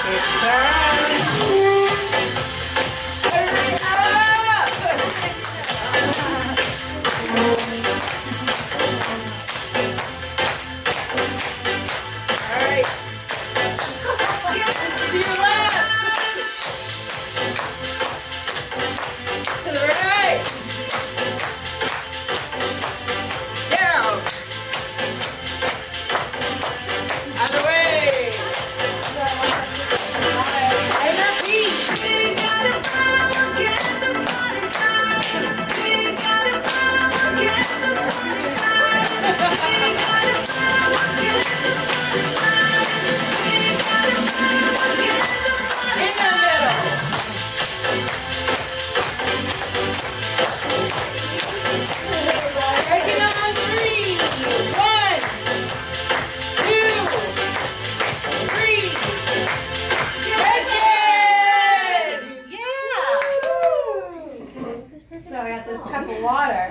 It's time. Hurry up! All right. To your left. To the right. Down. Other way. And repeat. We got a power, get the party started. We got a power, get the party started. We got a power, get the party started. We got a power, get the party started. In the middle. Breaking on 3. 1, 2, 3. Break it! Yeah! So I got this cup of water.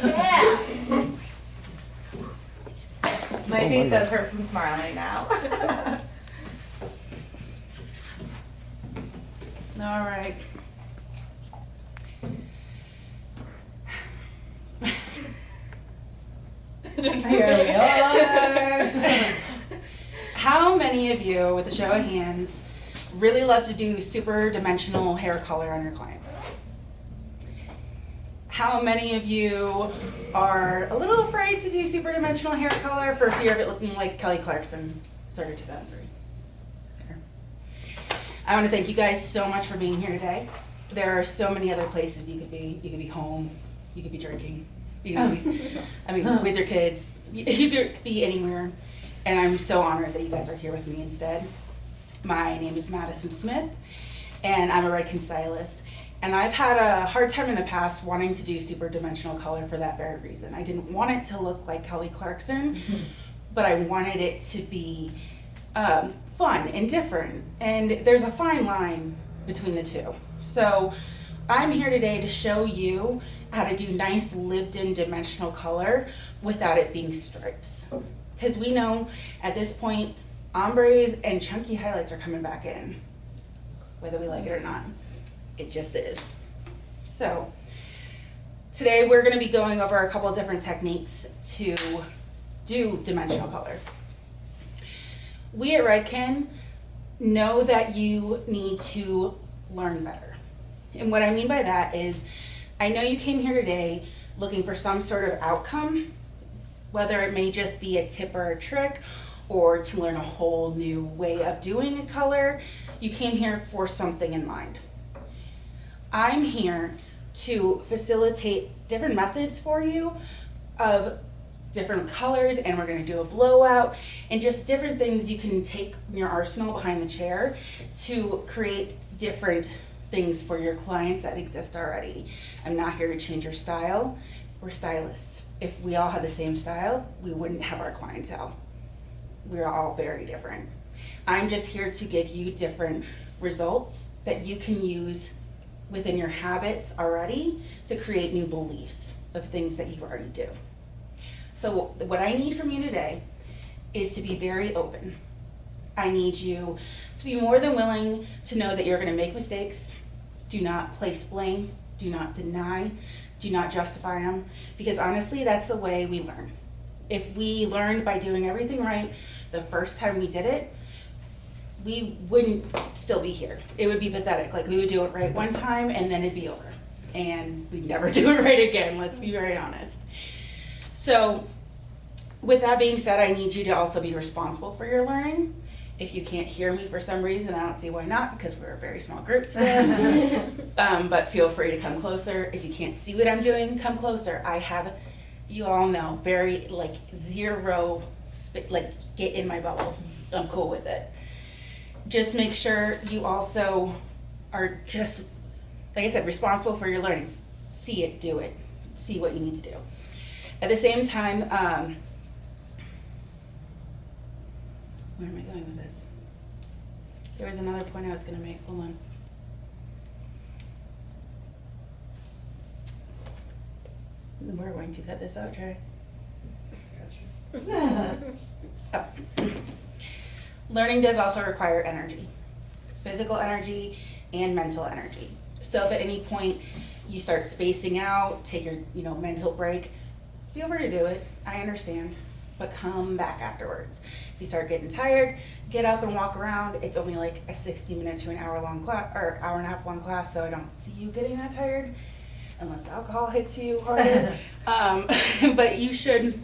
Yeah! My face does hurt from smiling now. All right. Here we are. How many of you, with a show of hands, really love to do super dimensional hair color on your clients? How many of you are a little afraid to do super dimensional hair color for fear of it looking like Kelly Clarkson started 2003? There. I want to thank you guys so much for being here today. There are so many other places you could be. You could be home. You could be drinking. You could be, with your kids. You could be anywhere. And I'm so honored that you guys are here with me instead. My name is Madison Smith, and I'm a Redken stylist. And I've had a hard time in the past wanting to do super dimensional color for that very reason. I didn't want it to look like Kelly Clarkson, but I wanted it to be fun and different. And there's a fine line between the two. So I'm here today to show you how to do nice lived-in dimensional color without it being stripes. Because we know at this point, ombres and chunky highlights are coming back in, whether we like it or not. It just is. So today we're going to be going over a couple of different techniques to do dimensional color. We at Redken know that you need to learn better. And what I mean by that is, I know you came here today looking for some sort of outcome, whether it may just be a tip or a trick, or to learn a whole new way of doing a color. You came here for something in mind. I'm here to facilitate different methods for you of different colors, and we're going to do a blowout and just different things you can take in your arsenal behind the chair to create different things for your clients that exist already. I'm not here to change your style. We're stylists. If we all had the same style, we wouldn't have our clientele. We're all very different. I'm just here to give you different results that you can use within your habits already to create new beliefs of things that you already do. So what I need from you today is to be very open. I need you to be more than willing to know that you're going to make mistakes. Do not place blame. Do not deny. Do not justify them. Because honestly, that's the way we learn. If we learned by doing everything right the first time we did it, we wouldn't still be here. It would be pathetic. Like, we would do it right one time and then it'd be over. And we'd never do it right again, let's be very honest. So with that being said, I need you to also be responsible for your learning. If you can't hear me for some reason, I don't see why not, because we're a very small group today. But feel free to come closer. If you can't see what I'm doing, come closer. I have, you all know, very zero, get in my bubble. I'm cool with it. Just make sure you also are just, like I said, responsible for your learning. See it, do it. See what you need to do. At the same time, where am I going with this? There was another point I was going to make. Hold on. We're going to cut this out, Trey. Gotcha. Oh. Learning does also require energy, physical energy and mental energy. So if at any point you start spacing out, take your mental break, feel free to do it. I understand, but come back afterwards. If you start getting tired, get up and walk around. It's only like a 60-minute to an hour long class, or hour and a half long class, so I don't see you getting that tired unless the alcohol hits you harder. But you should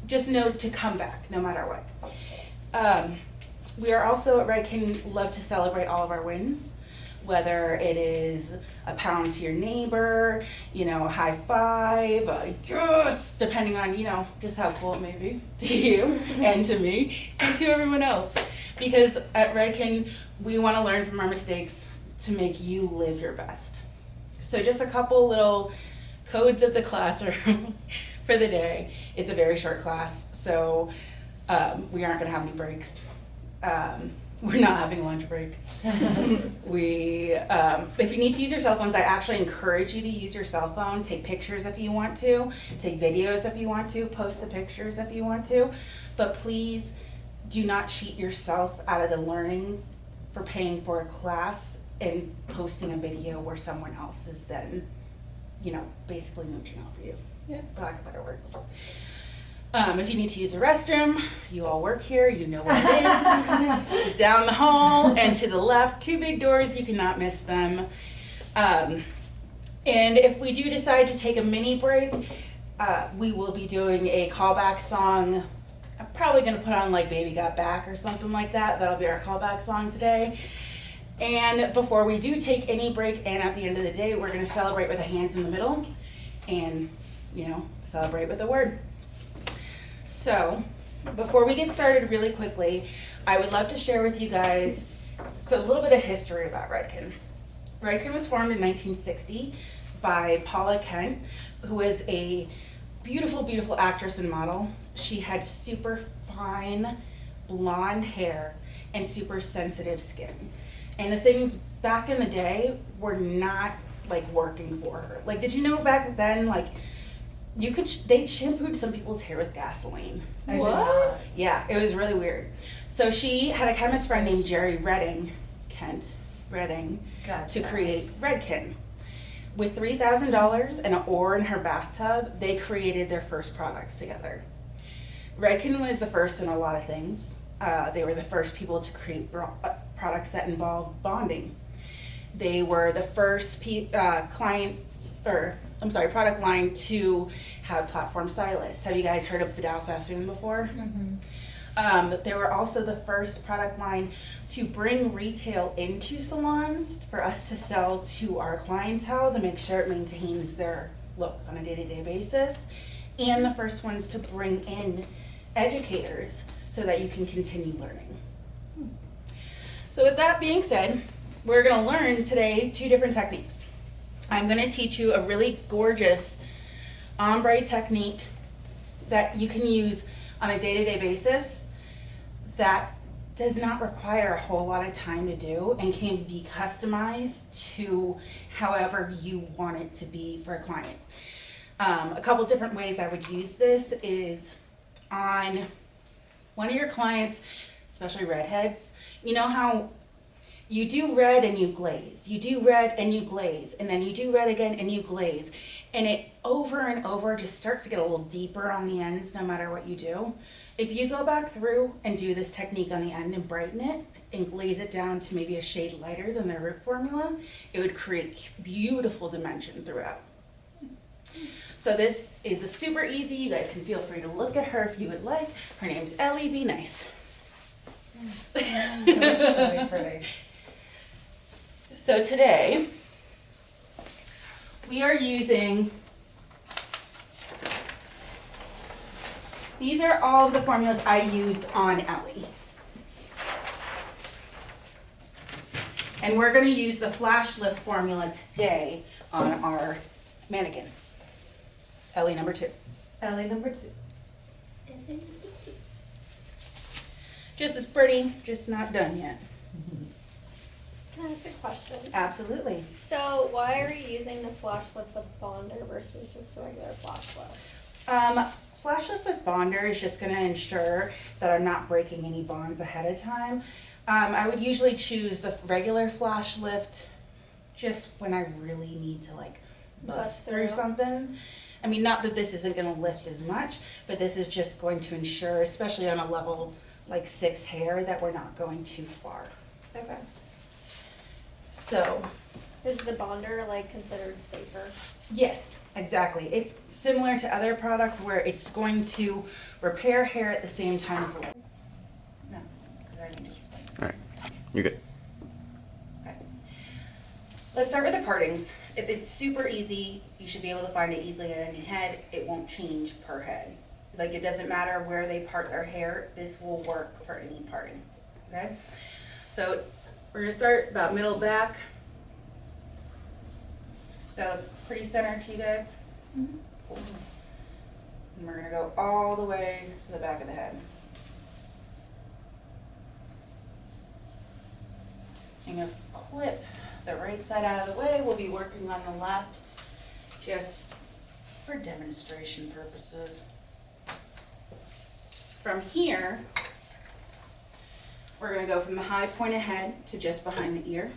just know to come back no matter what. We are also at Redken love to celebrate all of our wins, whether it is a pound to your neighbor, a high five, yes, depending on, just how cool it may be to you and to me and to everyone else. Because at Redken, we want to learn from our mistakes to make you live your best. So just a couple little codes of the classroom for the day. It's a very short class, so we aren't going to have any breaks. We're not having a lunch break. If you need to use your cell phones, I actually encourage you to use your cell phone. Take pictures if you want to, take videos if you want to, post the pictures if you want to, but please do not cheat yourself out of the learning for paying for a class and posting a video where someone else is then, basically mooching off of you, for lack of better words. If you need to use a restroom, you all work here, you know where it is. Down the hall and to the left, 2 big doors, you cannot miss them. And if we do decide to take a mini break, we will be doing a callback song. I'm probably going to put on like Baby Got Back or something like that. That'll be our callback song today. And before we do take any break, and at the end of the day, we're going to celebrate with the hands in the middle and, celebrate with a word. So, before we get started really quickly, I would love to share with you guys a little bit of history about Redken. Redken was formed in 1960 by Paula Kent, who is a beautiful, beautiful actress and model. She had super fine blonde hair and super sensitive skin. And the things back in the day were not working for her. Did you know back then, they shampooed some people's hair with gasoline. What? Yeah, it was really weird. So she had a chemist friend named Jerry Kent Redding, Gotcha. to create Redken. With $3,000 and an oar in her bathtub, they created their first products together. Redken was the first in a lot of things. They were the first people to create products that involved bonding. They were the first product line to have platform stylists. Have you guys heard of Vidal Sassoon before? Mm-hmm. They were also the first product line to bring retail into salons for us to sell to our clientele to make sure it maintains their look on a day-to-day basis, and the first ones to bring in educators so that you can continue learning. So with that being said, we're going to learn today 2 different techniques. I'm going to teach you a really gorgeous ombre technique that you can use on a day-to-day basis that does not require a whole lot of time to do and can be customized to however you want it to be for a client. A couple different ways I would use this is on one of your clients, especially redheads. You know how you do red and you glaze, you do red and you glaze, and then you do red again and you glaze, and it over and over just starts to get a little deeper on the ends no matter what you do. If you go back through and do this technique on the end and brighten it and glaze it down to maybe a shade lighter than the root formula, it would create beautiful dimension throughout. So this is a super easy. You guys can feel free to look at her if you would like. Her name's Ellie. Be nice. Really pretty. So today, we are using, these are all of the formulas I used on Ellie. And we're going to use the flash lift formula today on our mannequin. Ellie number 2. Ellie number 2. Just as pretty, just not done yet. Can I ask a question? Absolutely. So why are you using the flash lift with bonder versus just a regular flash lift? Flash lift with bonder is just gonna ensure that I'm not breaking any bonds ahead of time. I would usually choose the regular flash lift just when I really need to like bust through something. I mean, not that this isn't gonna lift as much, but this is just going to ensure, especially on a level like 6 hair, that we're not going too far. Okay. So, Is the bonder like considered safer? yes, exactly. It's similar to other products where it's going to repair hair at the same time as the lift. No, because I already explained. All right. You're good. Okay. Let's start with the partings. It's super easy. You should be able to find it easily at any head. It won't change per head. Like, it doesn't matter where they part their hair. This will work for any parting. Okay? So we're gonna start about middle back. That look pretty centered to you guys? Mm-hmm. Cool. And we're gonna go all the way to the back of the head. I'm gonna clip the right side out of the way. We'll be working on the left just for demonstration purposes. From here, we're gonna go from the high point of head to just behind the ear.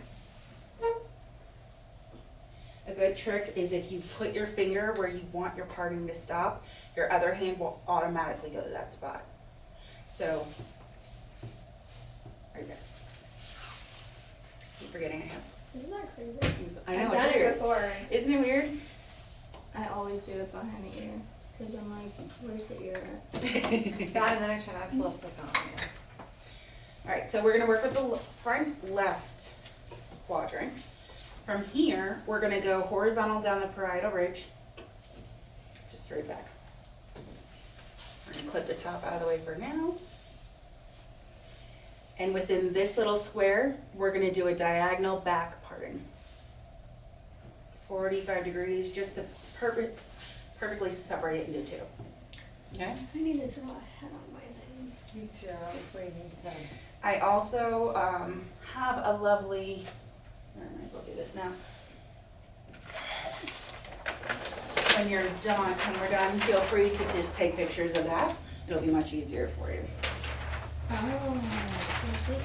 A good trick is if you put your finger where you want your parting to stop, your other hand will automatically go to that spot. So, right there. Keep forgetting I have. Isn't that crazy? I know, I've it's done weird. it before. Isn't it weird? I always do it behind the ear, because I'm like, where's the ear at? That and then I try not to lift the phone. Alright, so we're gonna work with the front left quadrant. From here, we're gonna go horizontal down the parietal ridge, just straight back. We're gonna clip the top out of the way for now. And within this little square, we're gonna do a diagonal back parting. 45 degrees, just to perfectly separate it into two. Okay? I need to draw a head on my thing. Me too, I was waiting to. I also have a lovely, I might as well do this now. When you're done, when we're done, feel free to just take pictures of that. It'll be much easier for you. Oh, sweet.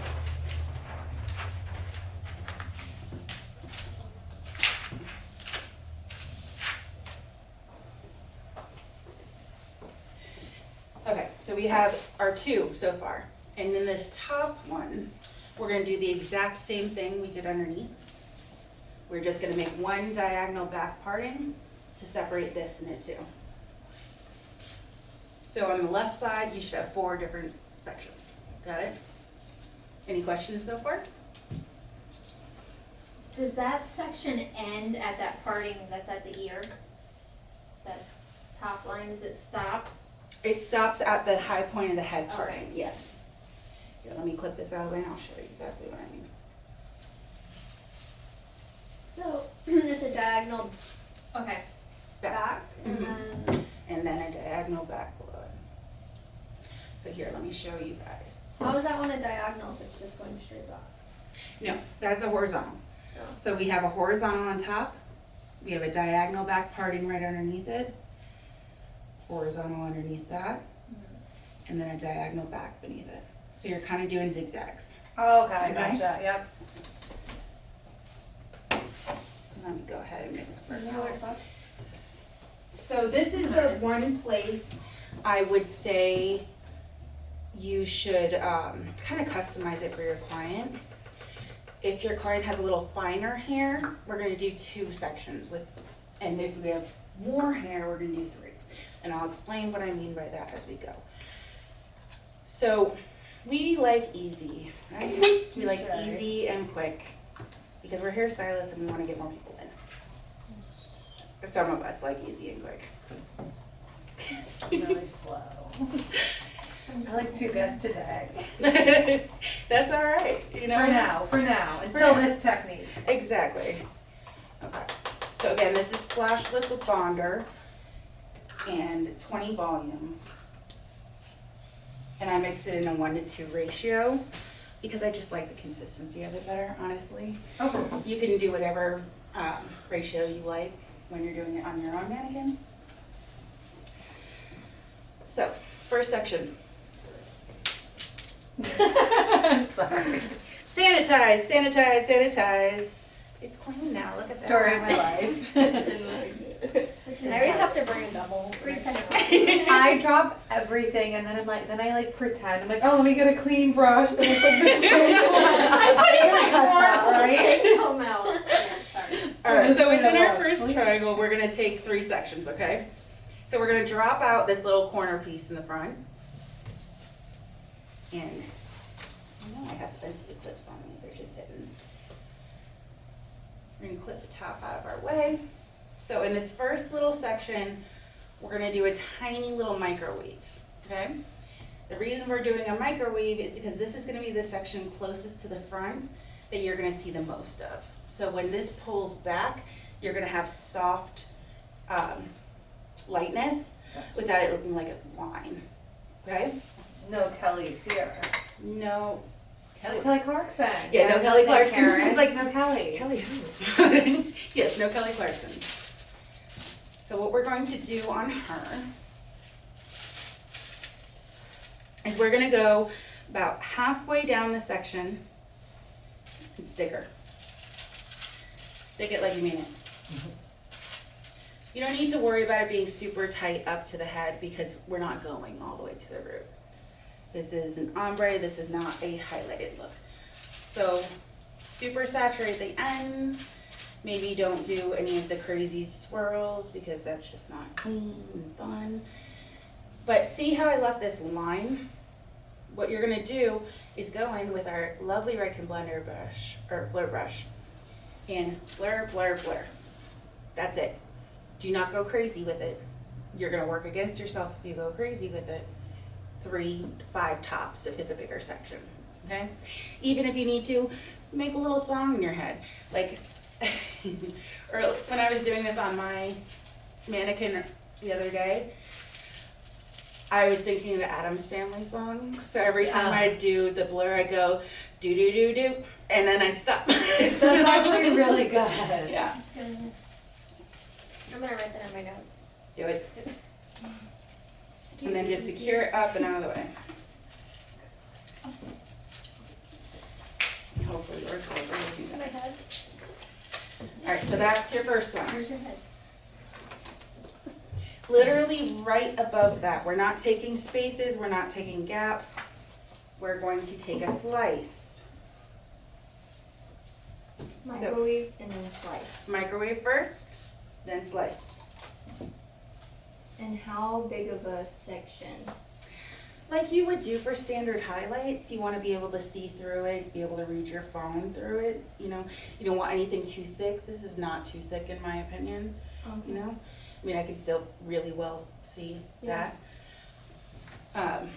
Okay, so we have our two so far. And in this top one, we're gonna do the exact same thing we did underneath. We're just gonna make one diagonal back parting to separate this into two. So on the left side, you should have 4 different sections. Got it? Any questions so far? Does that section end at that parting that's at the ear? That top line, does it stop? It stops at the high point of the head Okay. parting, yes. Here, let me clip this out of the way and I'll show you exactly what I mean. So it's a diagonal Okay. back and Mhm. then And then a diagonal back below it. So here, let me show you guys. how is that one a diagonal if it's just going straight up? No, that's a horizontal. No. So we have a horizontal on top, we have a diagonal back parting right underneath it, horizontal underneath that, and then a diagonal back beneath it. So you're kind of doing zigzags. Oh, okay, Okay. gotcha, yep. Let me go ahead and mix up our color. So this is the one place I would say you should kind of customize it for your client. If your client has a little finer hair, we're going to do 2 sections with, and if we have more hair, we're going to do 3. And I'll explain what I mean by that as we go. So we like easy, right? We like Sure. easy and quick because we're hairstylists and we want to get more people in. Some of us like easy and quick. Really slow. I like to do this today. That's all right, you know. For now, until now. this technique. Exactly. Okay. So again, this is flash lift with bonder and 20 volume. And I mix it in a 1-to-2 ratio because I just like the consistency of it better, honestly. Okay. You can do whatever ratio you like when you're doing it on your own mannequin. So, first section. Sorry. Sanitize, sanitize, sanitize. It's clean now, look at that. Story of my life. I always have to bring a double. I drop everything and then then I like pretend. I'm like, oh, let me get a clean brush. And it's like the same I'm putting my cut that, right? come out. Yeah, sorry. Alright, so within our Clean. first triangle, we're gonna take 3 sections, okay? So we're gonna drop out this little corner piece in the front. And I know I have fancy clips on me, they're just sitting. We're gonna clip the top out of our way. So in this first little section, we're gonna do a tiny little microwave, okay? The reason we're doing a microwave is because this is gonna be the section closest to the front that you're gonna see the most of. So when this pulls back, you're gonna have soft lightness without it looking like a line, okay? No Kelly's here. No. Kelly Clarkson. Yeah, no Kelly Clarkson. It's It's like like, no Kelly. Kelly who? Yes, no Kelly Clarkson. So what we're going to do on her is we're gonna go about halfway down the section and stick her. Stick it like you mean it. You don't need to worry about it being super tight up to the head because we're not going all the way to the root. This is an ombre, this is not a highlighted look. So super saturate the ends. Maybe don't do any of the crazy swirls because that's just not clean and fun. But see how I left this line? What you're gonna do is go in with our lovely Redken blender brush, or blur brush, and blur, blur, blur. That's it. Do not go crazy with it. You're gonna work against yourself if you go crazy with it. 3 to 5 tops if it's a bigger section, okay? Even if you need to, make a little song in your head. Like, or when I was doing this on my mannequin the other day, I was thinking the Addams Family song. So every time I do the blur, I go do do do do, and then I'd stop. That's actually really good. Yeah. I'm gonna write that in my notes. Do it. And then just secure it up and out of the way. And hopefully yours will do My that. head. Alright, so that's your first one. Where's your head? Literally right above that. We're not taking spaces, we're not taking gaps. We're going to take a slice. Microwave and then slice. Microwave first, then slice. And how big of a section? Like you would do for standard highlights, you want to be able to see through it, be able to read your phone through it, you know. You don't want anything too thick. This is not too thick in my opinion, you know. I mean, I can still really well see that. And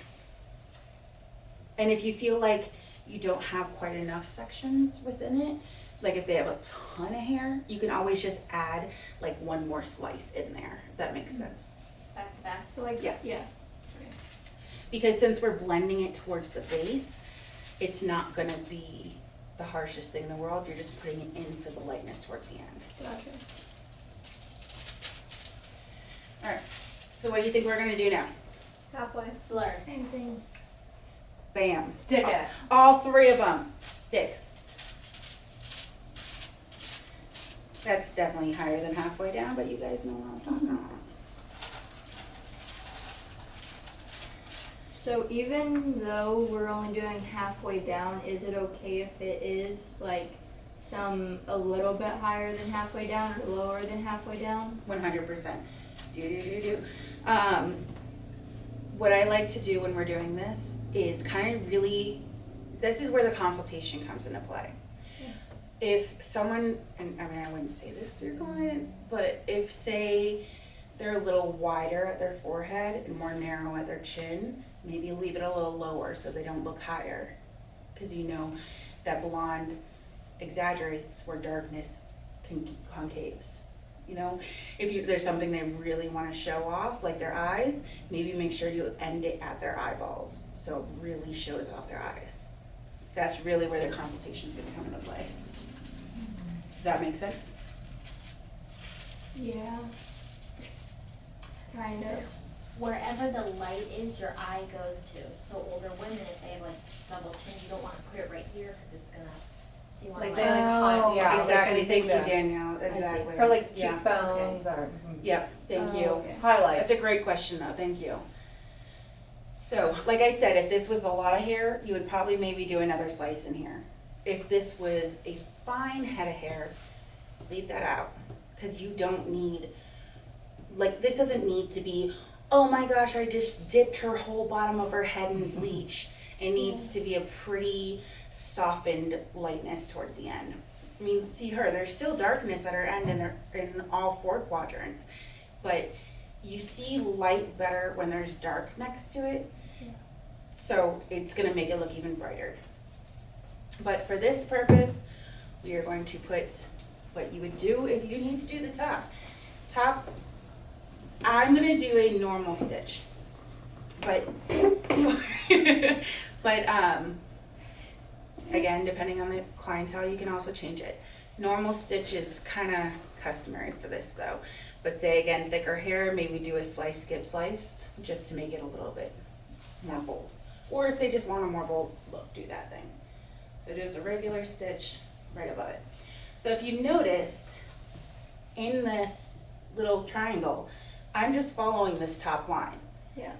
if you feel like you don't have quite enough sections within it, like if they have a ton of hair, you can always just add like one more slice in there, if that makes sense. Back to back. So like, yeah. Because since we're blending it towards the base, it's not gonna be the harshest thing in the world. You're just putting it in for the lightness towards the end. Gotcha. All right, so what do you think we're gonna do now? Halfway. Blur. Same thing. Bam. Stick it. All 3 of them. Stick. That's definitely higher than halfway down, but you guys know what I'm talking about. So even though we're only doing halfway down, is it okay if it is like a little bit higher than halfway down or lower than halfway down? 100%. What I like to do when we're doing this is kind of really, this is where the consultation comes into play. If someone, and I mean I wouldn't say this to your client, but if say they're a little wider at their forehead and more narrow at their chin, maybe leave it a little lower so they don't look higher. Because you know that blonde exaggerates where darkness concaves. You know, if there's something they really want to show off, like their eyes, maybe make sure you end it at their eyeballs so it really shows off their eyes. That's really where the consultation is going to come into play. Does that make sense? Yeah. Kind of. wherever the light is, your eye goes to. So older women, if they have like double chin, you don't want to put it right here because it's gonna. So you want Like to they like hide, yeah, Exactly, like thank you, anything Danielle, exactly. or like Yeah. cheekbones or Yep, thank you. okay. Highlight. That's a great question though, thank you. So, like I said, if this was a lot of hair, you would probably maybe do another slice in here. If this was a fine head of hair, leave that out, because you don't need, like, this doesn't need to be, oh my gosh, I just dipped her whole bottom of her head in bleach. It needs to be a pretty softened lightness towards the end. I mean, see her, there's still darkness at her end and they're in all 4 quadrants, but you see light better when there's dark next to it. So it's gonna make it look even brighter. But for this purpose, we are going to put what you would do if you need to do the top. Top, I'm gonna do a normal stitch, but again, depending on the clientele, you can also change it. Normal stitch is kind of customary for this though. But say again, thicker hair, maybe do a slice, skip slice, just to make it a little bit more bold. Or if they just want a more bold look, do that thing. So just a regular stitch right above it. So if you noticed, in this little triangle, I'm just following this top line. Yeah.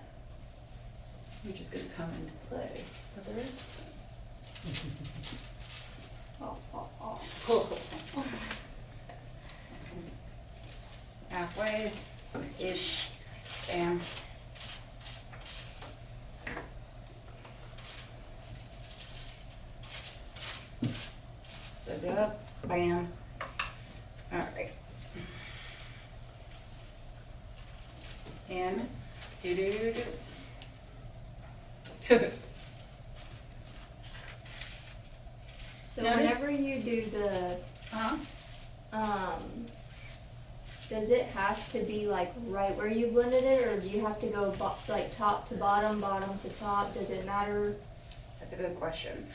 I'm just gonna come into play with the rest. Halfway-ish, bam. Good up, bam. All right. And do. So Notice- whenever you do the, does it have to be like right where you blended it, or do you have to go like top to bottom, bottom to top? Does it matter? That's a good question.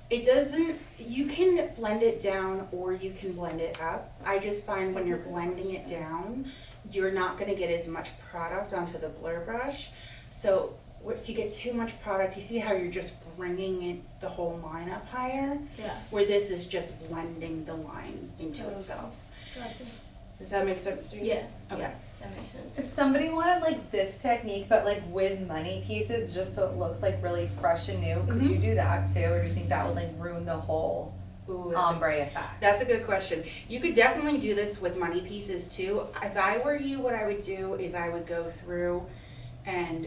It doesn't, you can blend it down or you can blend it up. I just find when you're blending it down, you're not gonna get as much product onto the blur brush. So if you get too much product, you see how you're just bringing it, the whole line up higher? Yeah. Where this is just blending the line into Okay. itself. Gotcha. Does that make sense to you? Yeah. Okay. Yeah, that makes sense. If somebody wanted like this technique, but like with money pieces, just so it looks like really fresh and new, could you do that too, or do you think that would like ruin the whole Ooh, that's a ombre effect? That's a good question. You could definitely do this with money pieces too. If I were you, what I would do is I would go through and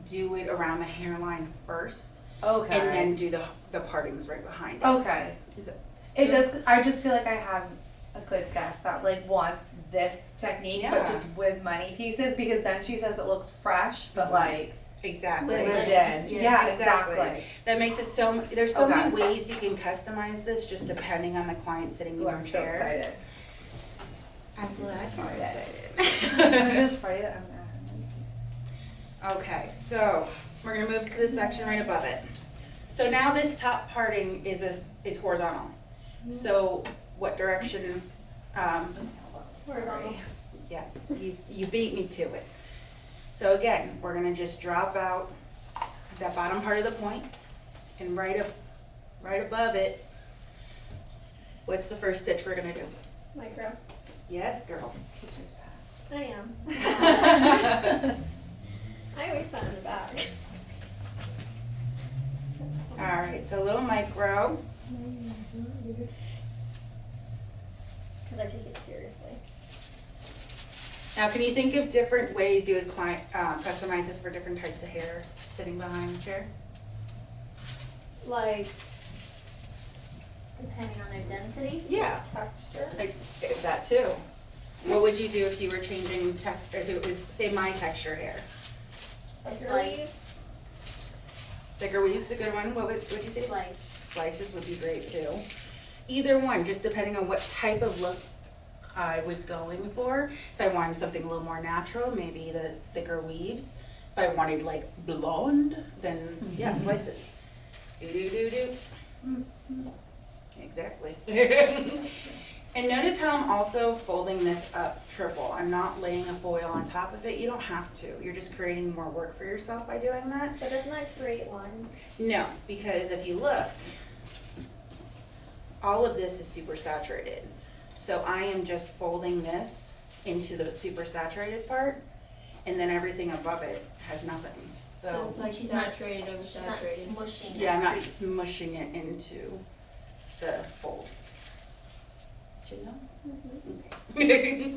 do it around the hairline first, Okay. and then do the partings right behind it. Okay. Is it? It does. I just feel like I have a good guess that like wants this technique, Yeah. but just with money pieces, because then she says it looks fresh, but like Exactly. With it like- did. yeah. Yeah, Exactly. exactly. That makes it so. There's so Okay. many ways you can customize this, just depending on the client sitting in Ooh, your I'm so chair. excited. I'm glad you're I'm excited. just ready to add a piece. Okay, so we're gonna move to the section right above it. So now this top parting is horizontal. So what direction? Horizontal. Yeah, you beat me to it. So again, we're gonna just drop out that bottom part of the point, and right above it. What's the first stitch we're gonna do? Micro. Yes, girl. Teacher's pet. I am. I always sat in the back. All right, so a little micro. Because I take it seriously. Now, can you think of different ways you would customize this for different types of hair sitting behind the chair? Like Depending on their density. Yeah, texture. like that too. What would you do if you were changing if it was, say, my texture hair? A Thicker slice. weave. Thicker weave's a good one. What would you say? Slice. Slices would be great too. Either one, just depending on what type of look I was going for. If I wanted something a little more natural, maybe the thicker weaves. If I wanted like blonde, then yeah, slices. Do. Exactly. And notice how I'm also folding this up triple. I'm not laying a foil on top of it. You don't have to. You're just creating more work for yourself by doing that. But doesn't that create one? No, because if you look, all of this is super saturated. So I am just folding this into the super saturated part, and then everything above it has nothing. So So, it's like She's not- saturated over She's not saturated. smushing yeah, I'm that not crease. smushing it into the fold. Did you know? Okay.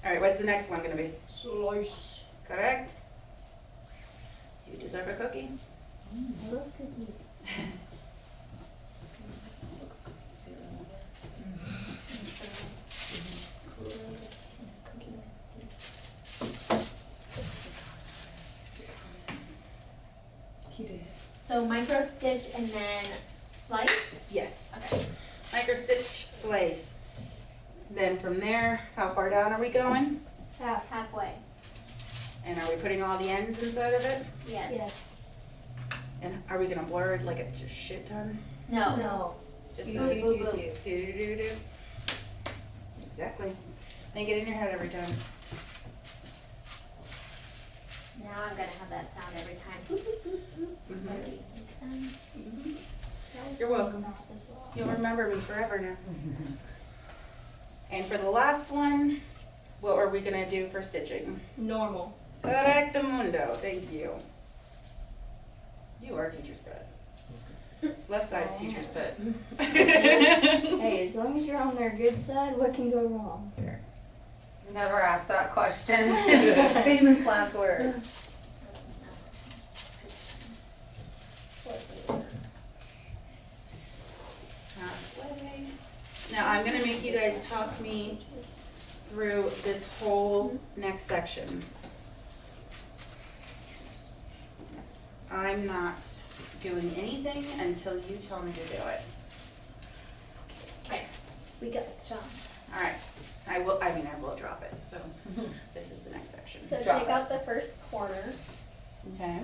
All right, what's the next one gonna be? Slice. Correct? You deserve a cookie. I love cookies. So micro stitch and then slice? Yes. Okay. Micro stitch, slice. Then from there, how far down are we going? Halfway. And are we putting all the ends inside of it? Yes. Yes. And are we gonna blur it like a just shit ton? No. No. Just Do, the do, do, do, do, do, do, do. Exactly. Think it in your head every time. Now I'm gonna have that sound every time. Mhm. Sorry. Makes sense. You're welcome. You'll remember me forever now. And for the last one, what are we gonna do for stitching? Normal. Correctamundo, thank you. You are teacher's pet. Left side's teacher's pet. Hey, as long as you're on their good side, what can go wrong? Never asked that question. Famous last words. Halfway. Now I'm gonna make you guys talk me through this whole next section. I'm not doing anything until you tell me to do it. Okay. We got the jump. Alright, I will drop it, so this is the next section. So Drop take it. out the first corner. Okay.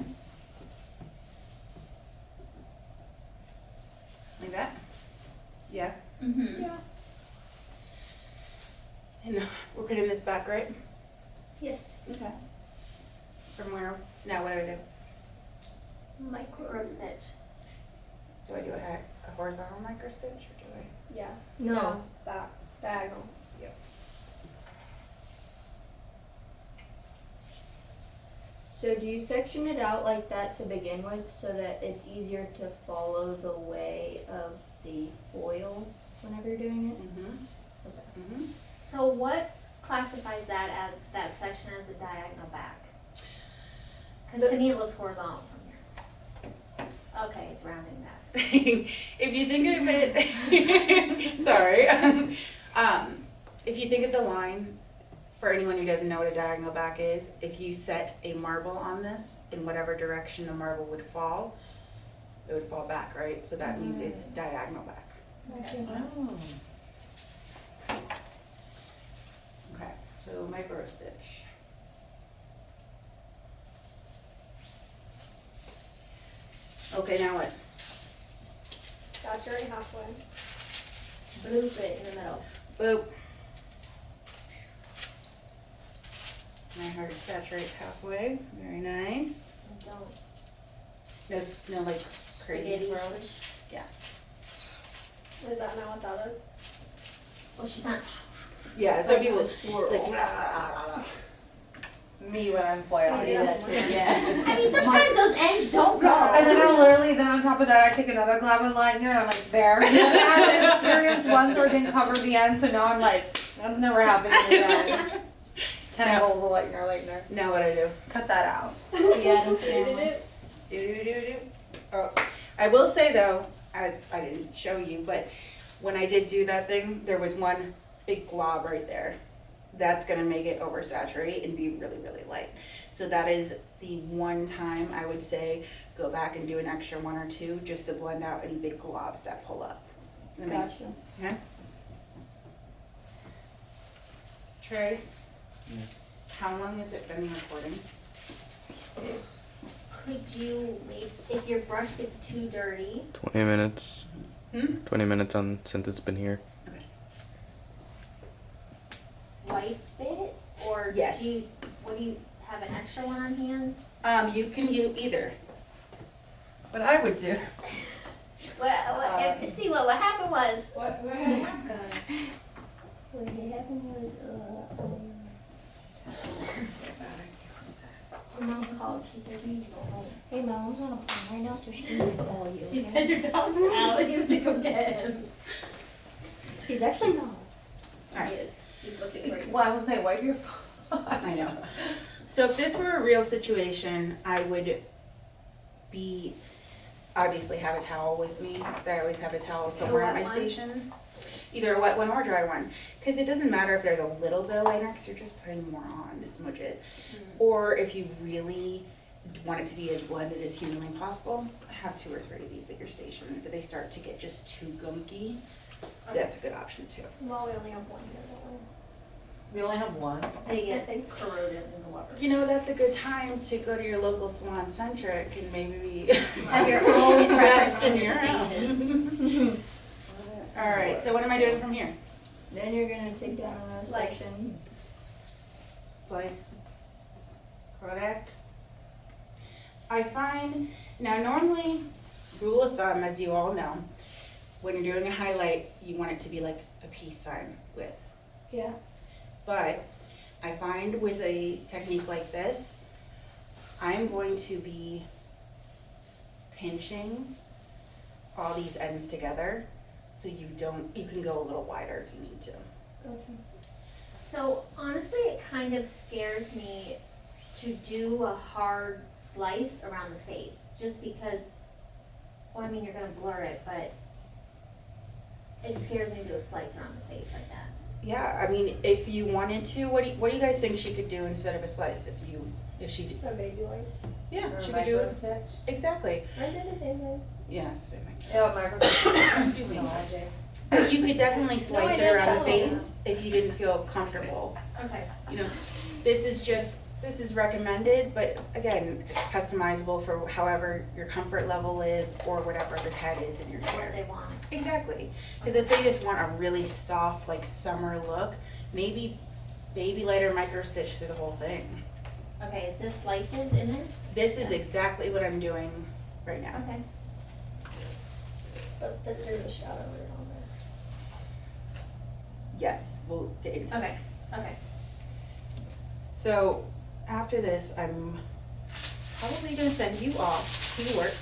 Like that? Yeah? Mm-hmm. Yeah. And we're putting this back, right? Yes. Okay. From where, now what do I do? Micro stitch. Do I do a horizontal micro stitch or do I? Yeah. No. Back. Diagonal. Yep. So do you section it out like that to begin with so that it's easier to follow the way of the foil whenever you're doing it? Mm-hmm. Okay. Mm-hmm. So what classifies that as that section as a diagonal back? Because to me it looks horizontal from here. Okay, it's rounding back. If you think of it, sorry. If you think of the line, for anyone who doesn't know what a diagonal back is, if you set a marble on this, in whatever direction the marble would fall, it would fall back, right? So that means it's diagonal back. Oh. Okay, so micro stitch. Okay, now what? Saturate halfway. Loop it in the middle. Boop. And I heard saturate halfway. Very nice. And don't No, like crazy spaghetti swirl. squish. Yeah. Is that not what that is? Well, she's not. Yeah, so people, a it's swirl. like, Me when I'm foil. I do that too. Yeah. I mean, sometimes those ends don't go. And then I'll literally, then on top of that, I take another glab and lightener, and I'm like, there. I had an experience once where it didn't cover the end, so now I'm like, that's never happening again. 10 No. bowls of lightener. now what I do? Cut that out. Yeah, don't Do. Oh, I will say though, I didn't show you, but when I did do that thing, there was one big glob right there. That's gonna make it oversaturate and be really, really light. So that is the one time I would say, go back and do an extra one or two, just to blend out any big globs that pull up. That makes- Gotcha. Okay? Trey? Yes. How long has it been recording? Could you maybe, if your brush gets too dirty, 20 minutes. Hmm? 20 minutes on since it's been here. What do you have an extra one on hand? You can use either. What I would do. What happened was. What? What happened was, Your mom called. She said you need to go home. hey, my mom's on a phone right now, so she can call you. She okay? said your dog's out and you have to go get him. He's actually not. Alright. He's looking for you. Well, I would say wipe your phone. I know. So if this were a real situation, I would obviously have a towel with me, because I always have a towel somewhere at my wet one? station. Either a wet one or a dry one. Because it doesn't matter if there's a little bit of liner, because you're just putting more on to smudge it. Or if you really want it to be as blended as humanly possible, have 2 or 3 of these at your station. If they start to get just too gunky, that's a good option too. Well, we only have one here, don't We only have one. They get corroded in the water. You know, that's a good time to go to your local salon centric and maybe Have your own rest in on your station. Alright, so what am I doing from here? Then you're gonna take down a Slice. section. Slice. Correct. I find, now normally, rule of thumb, as you all know, when you're doing a highlight, you want it to be like a peace sign with. Yeah. But I find with a technique like this, I'm going to be pinching all these ends together so you can go a little wider if you need to. Okay. So honestly, it kind of scares me to do a hard slice around the face, just because, well, I mean, you're gonna blur it, but it scares me to do a slice around the face like that. Yeah, I mean, if you wanted to, what do you guys think she could do instead of a slice if she did? we? A baby wipe. Yeah, Or she a could do it. micro-stitch. Exactly. I did the same thing. Yeah, it's the same thing. Yeah, micro-stitch. Excuse me. No, I But you could definitely slice I it just around the don't. face if you didn't feel comfortable. Okay. You know, this is recommended, but again, it's customizable for however your comfort level is or whatever the head is in your What chair. they want. Exactly. Because if they just want a really soft, like summer look, maybe baby lighter micro stitch through the whole thing. Okay, is this slices in it? This is exactly what I'm doing right now. Okay. But there's a shadow right on there. Yes, we'll get into it. Okay. Okay. So after this, I'm probably going to send you off to work.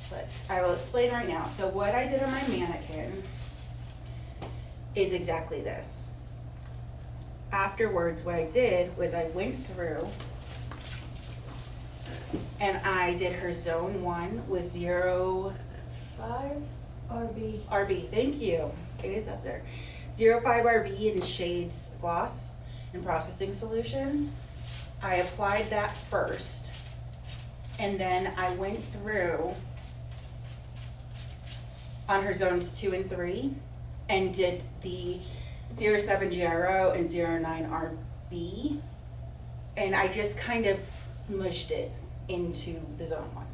But I will explain right now. So what I did on my mannequin is exactly this. Afterwards, what I did was I went through and I did her zone 1 with 0.5 RB. RB, thank you. It is up there. 0.5 RB in shades gloss and processing solution. I applied that first, and then I went through on her zones 2 and 3 and did the 0.7 GRO and 0.9 RB, and I just kind of smushed it into the zone 1.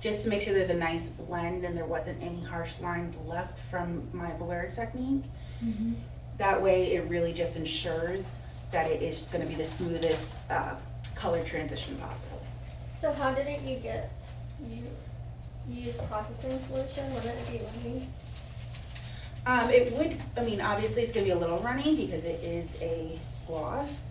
Just to make sure there's a nice blend and there wasn't any harsh lines left from my blur technique. Mm-hmm. That way it really just ensures that it is going to be the smoothest color transition possible. So how did you get, you used processing solution? Wouldn't it be runny? It would, I mean, obviously it's going to be a little runny because it is a gloss.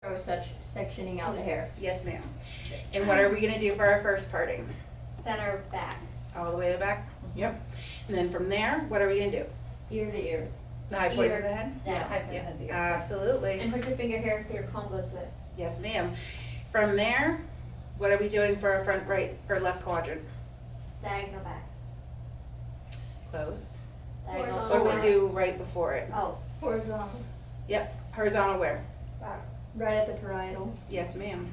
Or sectioning out the hair. Yes, ma'am. And what are we going to do for our first parting? Center back. All the way to the back? Yep. And then from there, what are we going to do? Ear to ear. The high point Ear. of the head? Down. Yeah, absolutely. And put your finger here so your comb goes to it. Yes, ma'am. From there, what are we doing for our front right or left quadrant? Diagonal back. Close. Diagonal Horizontal. What do we forward. do right before it? Oh, Horizontal. Yep, horizontal where? Back. Right at the parietal. Yes, ma'am.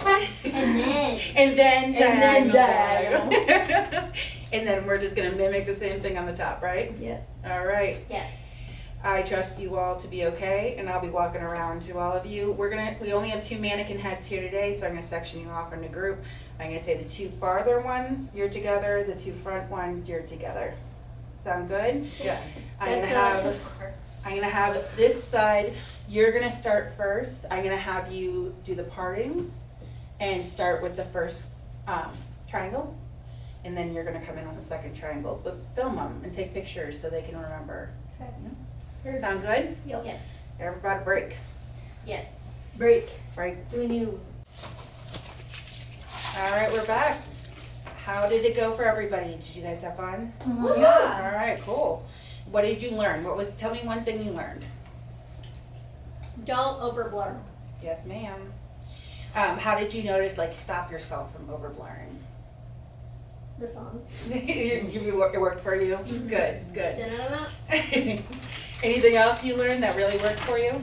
and then And then then diagonal. And then we're just gonna mimic the same thing on the top, right? Yep. All right. yes. I trust you all to be okay, and I'll be walking around to all of you. We only have 2 mannequin heads here today, so I'm gonna section you off into group. I'm gonna say the 2 farther ones, you're together, the 2 front ones, you're together. Sound good? Yeah. I'm gonna have this side, you're gonna start first. I'm gonna have you do the partings and start with the first triangle. And then you're gonna come in on the second triangle, but film them and take pictures so they can remember. Okay. Sound good? Yep. Yes. Everybody break. Yes. Break. Break. Do we need? All right, we're back. How did it go for everybody? Did you guys have fun? Yeah. All right, cool. What did you learn? Tell me one thing you learned. Don't over blur Yes, ma'am. How did you notice, like, stop yourself from over blurring? the song. It worked for you? Good, good. Da-da-da-da. Anything else you learned that really worked for you?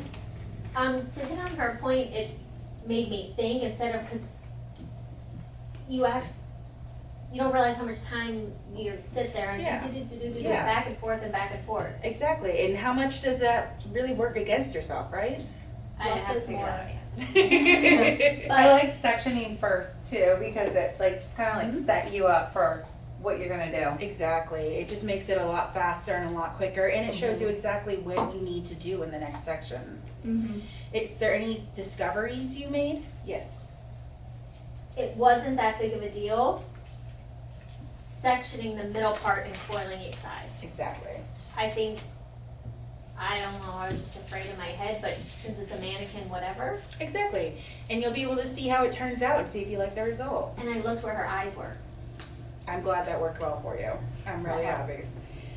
To hit on her point, it made me think instead of, because you don't realize how much time you sit there and Yeah. do Yeah. back and forth and back and forth. Exactly. And how much does that really work against yourself, right? I Less have to is figure more. out. I like sectioning first too because it like just kind of like set you up for what you're gonna do. Exactly. It just makes it a lot faster and a lot quicker, and it shows you exactly what you need to do in the next section. Mm-hmm. Is there any discoveries you made? Yes. It wasn't that big of a deal, sectioning the middle part and foiling each side. Exactly. I think, I don't know, I was just afraid in my head, but since it's a mannequin, whatever. Exactly. And you'll be able to see how it turns out and see if you like the result. And I looked where her eyes were. I'm glad that worked well for you. I'm really happy.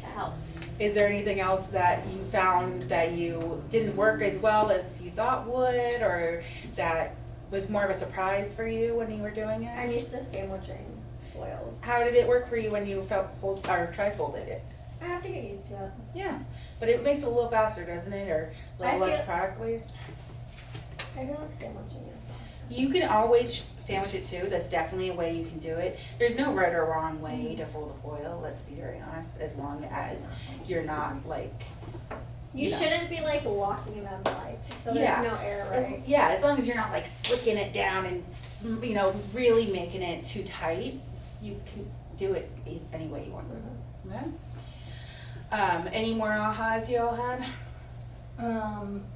That helped. Is there anything else that you found that you didn't work as well as you thought would, or that was more of a surprise for you when you were doing I'm it? used to sandwiching foils. How did it work for you when you tri-folded it? I have to get used to it. Yeah, but it makes it a little faster, doesn't it, or a little I less feel- product waste? I feel like sandwiching is faster. You can always sandwich it too. That's definitely a way you can do it. There's no right or wrong way to fold a foil, let's be very honest, as long as you're not like, You Yeah. shouldn't be like locking them like so there's Yeah. no air, right? as long as you're not like slicking it down and, really making it too tight, you can do it any way you want. Yeah? Any more ahas you all had?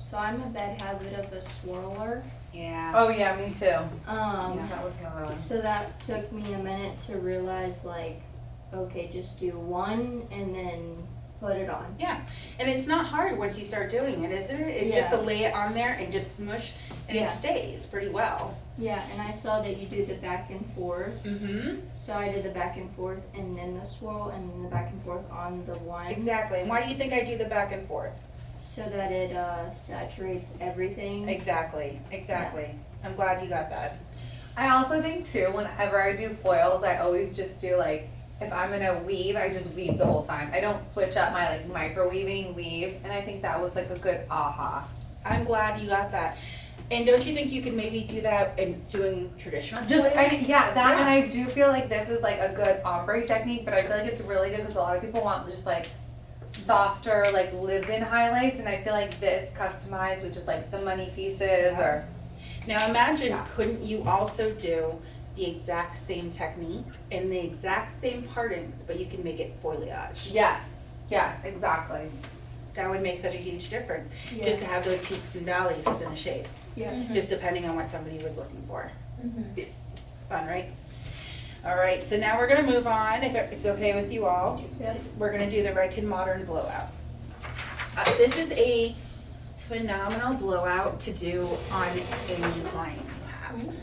So I'm a bad habit of a swirler. Yeah. Oh yeah, me too. Yeah. That was the other one. So that took me a minute to realize, like, okay, just do one and then put it on. Yeah, and it's not hard once you start doing it, is it? It's just to Yeah. lay it on there and just smush, and Yeah. it stays pretty well. Yeah, and I saw that you do the back and forth. Mm-hmm. So I did the back and forth and then the swirl and then the back and forth on the one. Exactly. And why do you think I do the back and forth? So that it saturates everything. Exactly. Exactly. I'm glad you got that. I also think too, whenever I do foils, I always just do like, if I'm gonna weave, I just weave the whole time. I don't switch up my like microweaving weave, and I think that was like a good aha. I'm glad you got that. And don't you think you could maybe do that in doing traditional And Yeah. I do feel like this is like a good ombre technique, but I feel like it's really good because a lot of people want just like softer, like lived-in highlights, and I feel like this customized with just like the money pieces or. Now imagine, Yeah. couldn't you also do the exact same technique and the exact same partings, but you can make it foliage? Yes, exactly. That would make such a huge difference, Yeah. just to have those peaks and valleys within the shape, Yeah. just depending on what somebody was looking for. Mm-hmm. Fun, right? All right, so now we're gonna move on, if it's okay with you all. Yeah. We're gonna do the Redken Modern blowout. This is a phenomenal blowout to do on any client you have.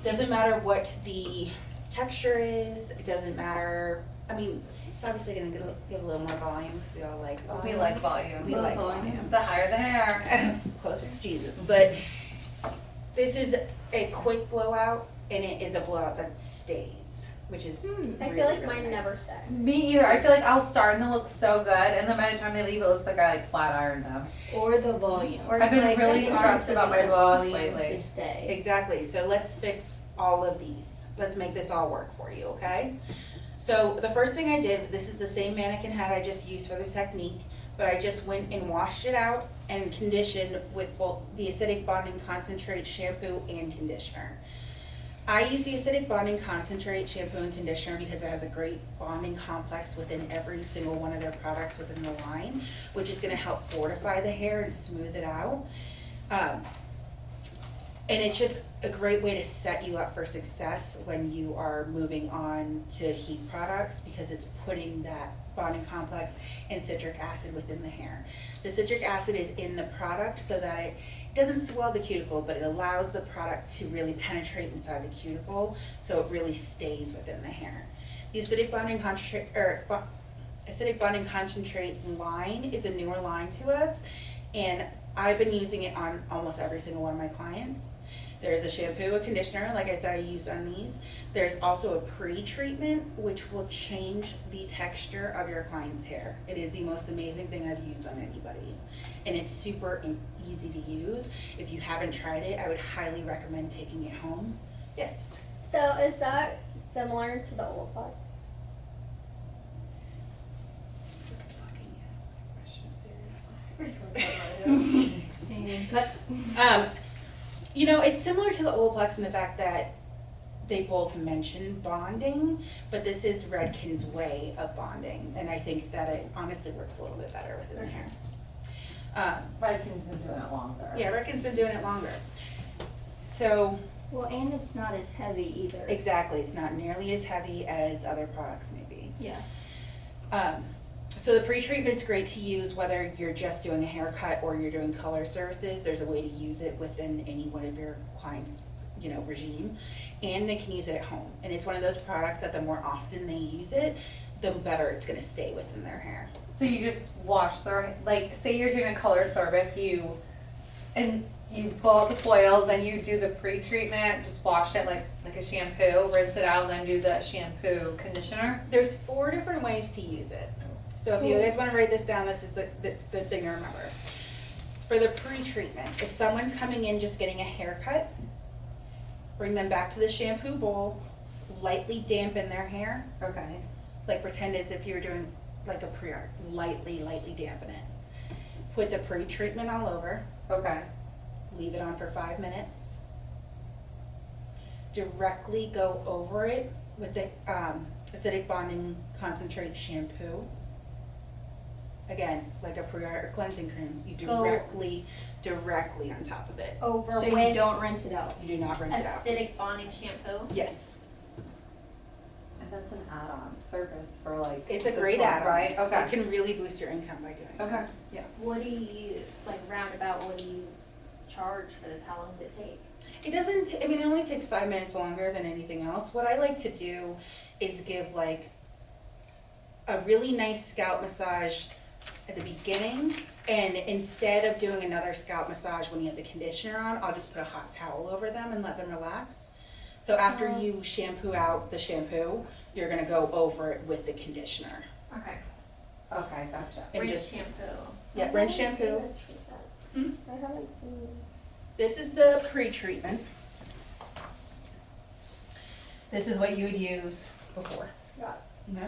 Doesn't matter what the texture is, it doesn't matter, it's obviously gonna give a little more volume, because we all like volume. We like volume. We Love like volume. volume. The higher the hair. Closer to Jesus, but this is a quick blowout, and it is a blowout that stays, which is I really, feel like really mine nice. never stay. Me either. I feel like I'll start and they'll look so good, and then by the time they leave, it looks like I like flat ironed them. Or the volume. Or I've been like really it's stressed about my blowouts volume lately. to stay. Exactly, so let's fix all of these. Let's make this all work for you, okay? So the first thing I did, this is the same mannequin head I just used for the technique, but I just went and washed it out and conditioned with both the acidic bonding concentrate shampoo and conditioner. I use the acidic bonding concentrate shampoo and conditioner because it has a great bonding complex within every single one of their products within the line, which is going to help fortify the hair and smooth it out. And it's just a great way to set you up for success when you are moving on to heat products, because it's putting that bonding complex and citric acid within the hair. The citric acid is in the product so that it doesn't swell the cuticle, but it allows the product to really penetrate inside the cuticle, so it really stays within the hair. The acidic bonding concentrate line is a newer line to us, and I've been using it on almost every single one of my clients. There's a shampoo, a conditioner, like I said, I use on these. There's also a pre-treatment, which will change the texture of your client's hair. It is the most amazing thing I've used on anybody. And it's super easy to use. If you haven't tried it, I would highly recommend taking it home. Yes? So is that similar to the Olaplex? We're just gonna talk about it. Cut. You know, it's similar to the Olaplex in the fact that they both mention bonding, but this is Redken's way of bonding, and I think that it honestly works a little bit better within the hair. Redken's been doing it longer. Yeah, Redken's been doing it longer. So, Well, and it's not as heavy either. exactly, it's not nearly as heavy as other products may be. Yeah. So the pre-treatment's great to use whether you're just doing a haircut or you're doing color services. There's a way to use it within any one of your clients' regime, and they can use it at home. And it's one of those products that the more often they use it, the better it's going to stay within their hair. So you just wash their, like, say you're doing a color service, you pull out the foils and you do the pre-treatment, just wash it like a shampoo, rinse it out, and then do the shampoo conditioner. There's 4 different ways to use it. So if you guys want to write this down, this is a good thing to remember. For the pre-treatment, if someone's coming in just getting a haircut, bring them back to the shampoo bowl, lightly dampen their hair, Okay. like pretend as if you were doing like a pre-art, lightly dampen it. Put the pre-treatment all over, Okay. leave it on for 5 minutes. Directly go over it with the acidic bonding concentrate shampoo. Again, like a pre-art or cleansing cream, you directly on top of it. Over So you with don't rinse it out. You do not rinse it out. acidic bonding shampoo. Yes, And that's an add-on service for like. it's a the great salon, add-on. right? Okay. It can really boost your income by doing Okay. this. Yeah. What do you, like roundabout, what do you charge for this? How long does it take? It doesn't, I mean, it only takes 5 minutes longer than anything else. What I like to do is give like a really nice scalp massage at the beginning, and instead of doing another scalp massage when you have the conditioner on, I'll just put a hot towel over them and let them relax. So after you shampoo out the shampoo, you're gonna go over it with the conditioner. Okay. Okay, gotcha. And Rinse just, shampoo. yeah, rinse shampoo. Hmm? I haven't seen. This is the pre-treatment. This is what you would use before. Got Okay.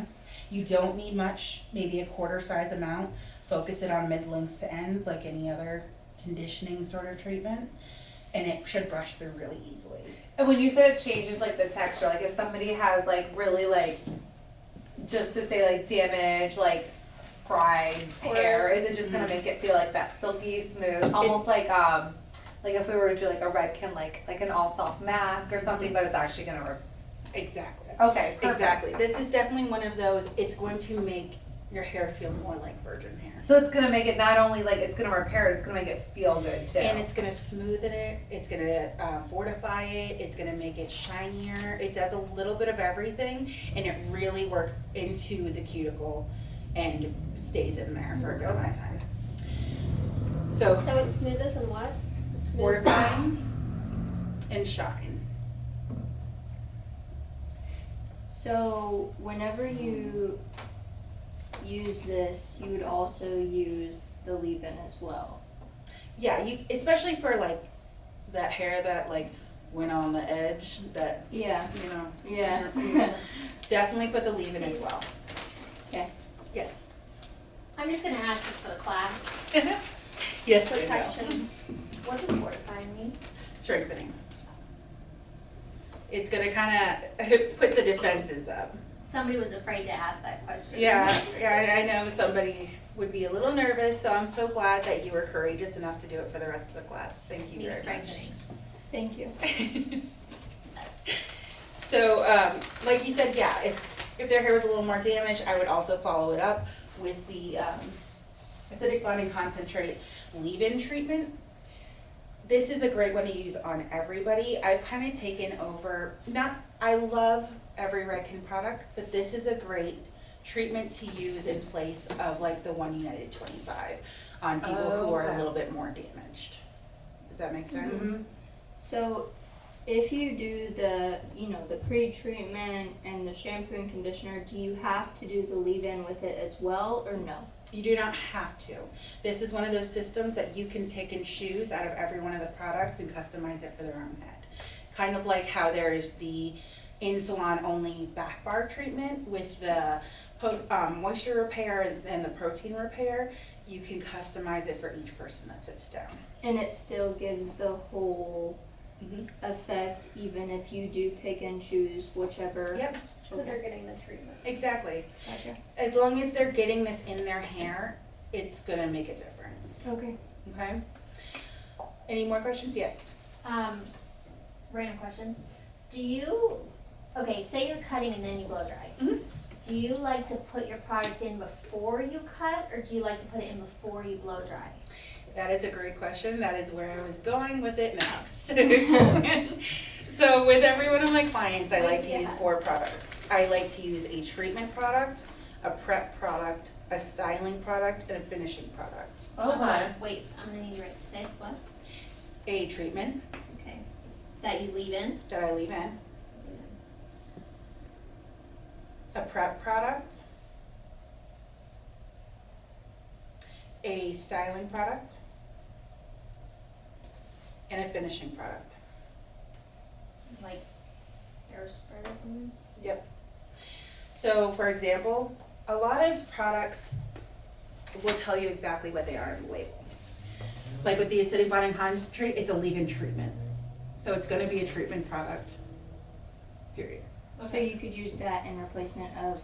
You don't need much, maybe a quarter size amount. Focus it on mid-lengths to ends like any other conditioning sort of treatment, and it should brush through really easily. And when you said it changes like the texture, like if somebody has like really like, just to say like damaged, like fried hair, is it just gonna make it feel like that silky smooth, almost like if we were to do like a Redken, like an all soft mask or something, but it's actually gonna Exactly. okay, perfect. Exactly. This is definitely one of those, it's going to make your hair feel more like virgin hair. So it's gonna make it not only like it's gonna repair it, it's gonna make it feel good too. And it's gonna smoothen it, it's gonna fortify it, it's gonna make it shinier. It does a little bit of everything, and it really works into the cuticle and stays in there for a good amount of time. So, So it's smoothest and what? fortifying and shine. So whenever you use this, you would also use the leave-in as well. Yeah, you, especially for like that hair that like went on the edge, that, Yeah. you know. Yeah. Definitely put the leave-in as well. Okay. Yes. I'm just gonna ask this for the class. Yes, I know. Protection. What does fortifying mean? Strengthening. It's gonna kind of put the defenses up. Somebody was afraid to ask that question. Yeah, I know somebody would be a little nervous, so I'm so glad that you were courageous enough to do it for the rest of the class. Thank you Means very much. strengthening. Thank you. So, like you said, yeah, if their hair was a little more damaged, I would also follow it up with the acidic bonding concentrate leave-in treatment. This is a great one to use on everybody. I've kind of taken over, I love every Redken product, but this is a great treatment to use in place of like the One United 25 on people who are a little bit more damaged. Does that make sense? Mm-hmm. So if you do the, the pre-treatment and the shampoo and conditioner, do you have to do the leave-in with it as well, or no? You do not have to. This is one of those systems that you can pick and choose out of every one of the products and customize it for their own head. Kind of like how there's the in-salon only back bar treatment with the moisture repair and the protein repair. You can customize it for each person that sits down. And it still gives the whole effect, even if you do pick and choose whichever. Yep, Because they're getting the treatment. exactly. Gotcha. As long as they're getting this in their hair, it's gonna make a difference. Okay. Okay? Any more questions? Yes. Random question. Say you're cutting and then you blow dry. Mhm. Do you like to put your product in before you cut, or do you like to put it in before you blow dry? That is a great question. That is where I was going with it next. So with every one of my clients, I like to use 4 products. I like to use a treatment product, a prep product, a styling product, and a finishing product. Okay. Wait, I'm gonna need you to say what? A treatment Okay. That you leave in? that I leave in, a prep product, a styling product, and a finishing product. Like hairspray or something? Yep. So, for example, a lot of products will tell you exactly what they are on the label. Like with the acidic bonding concentrate, it's a leave-in treatment. So it's gonna be a treatment product, period. So you could use that in replacement of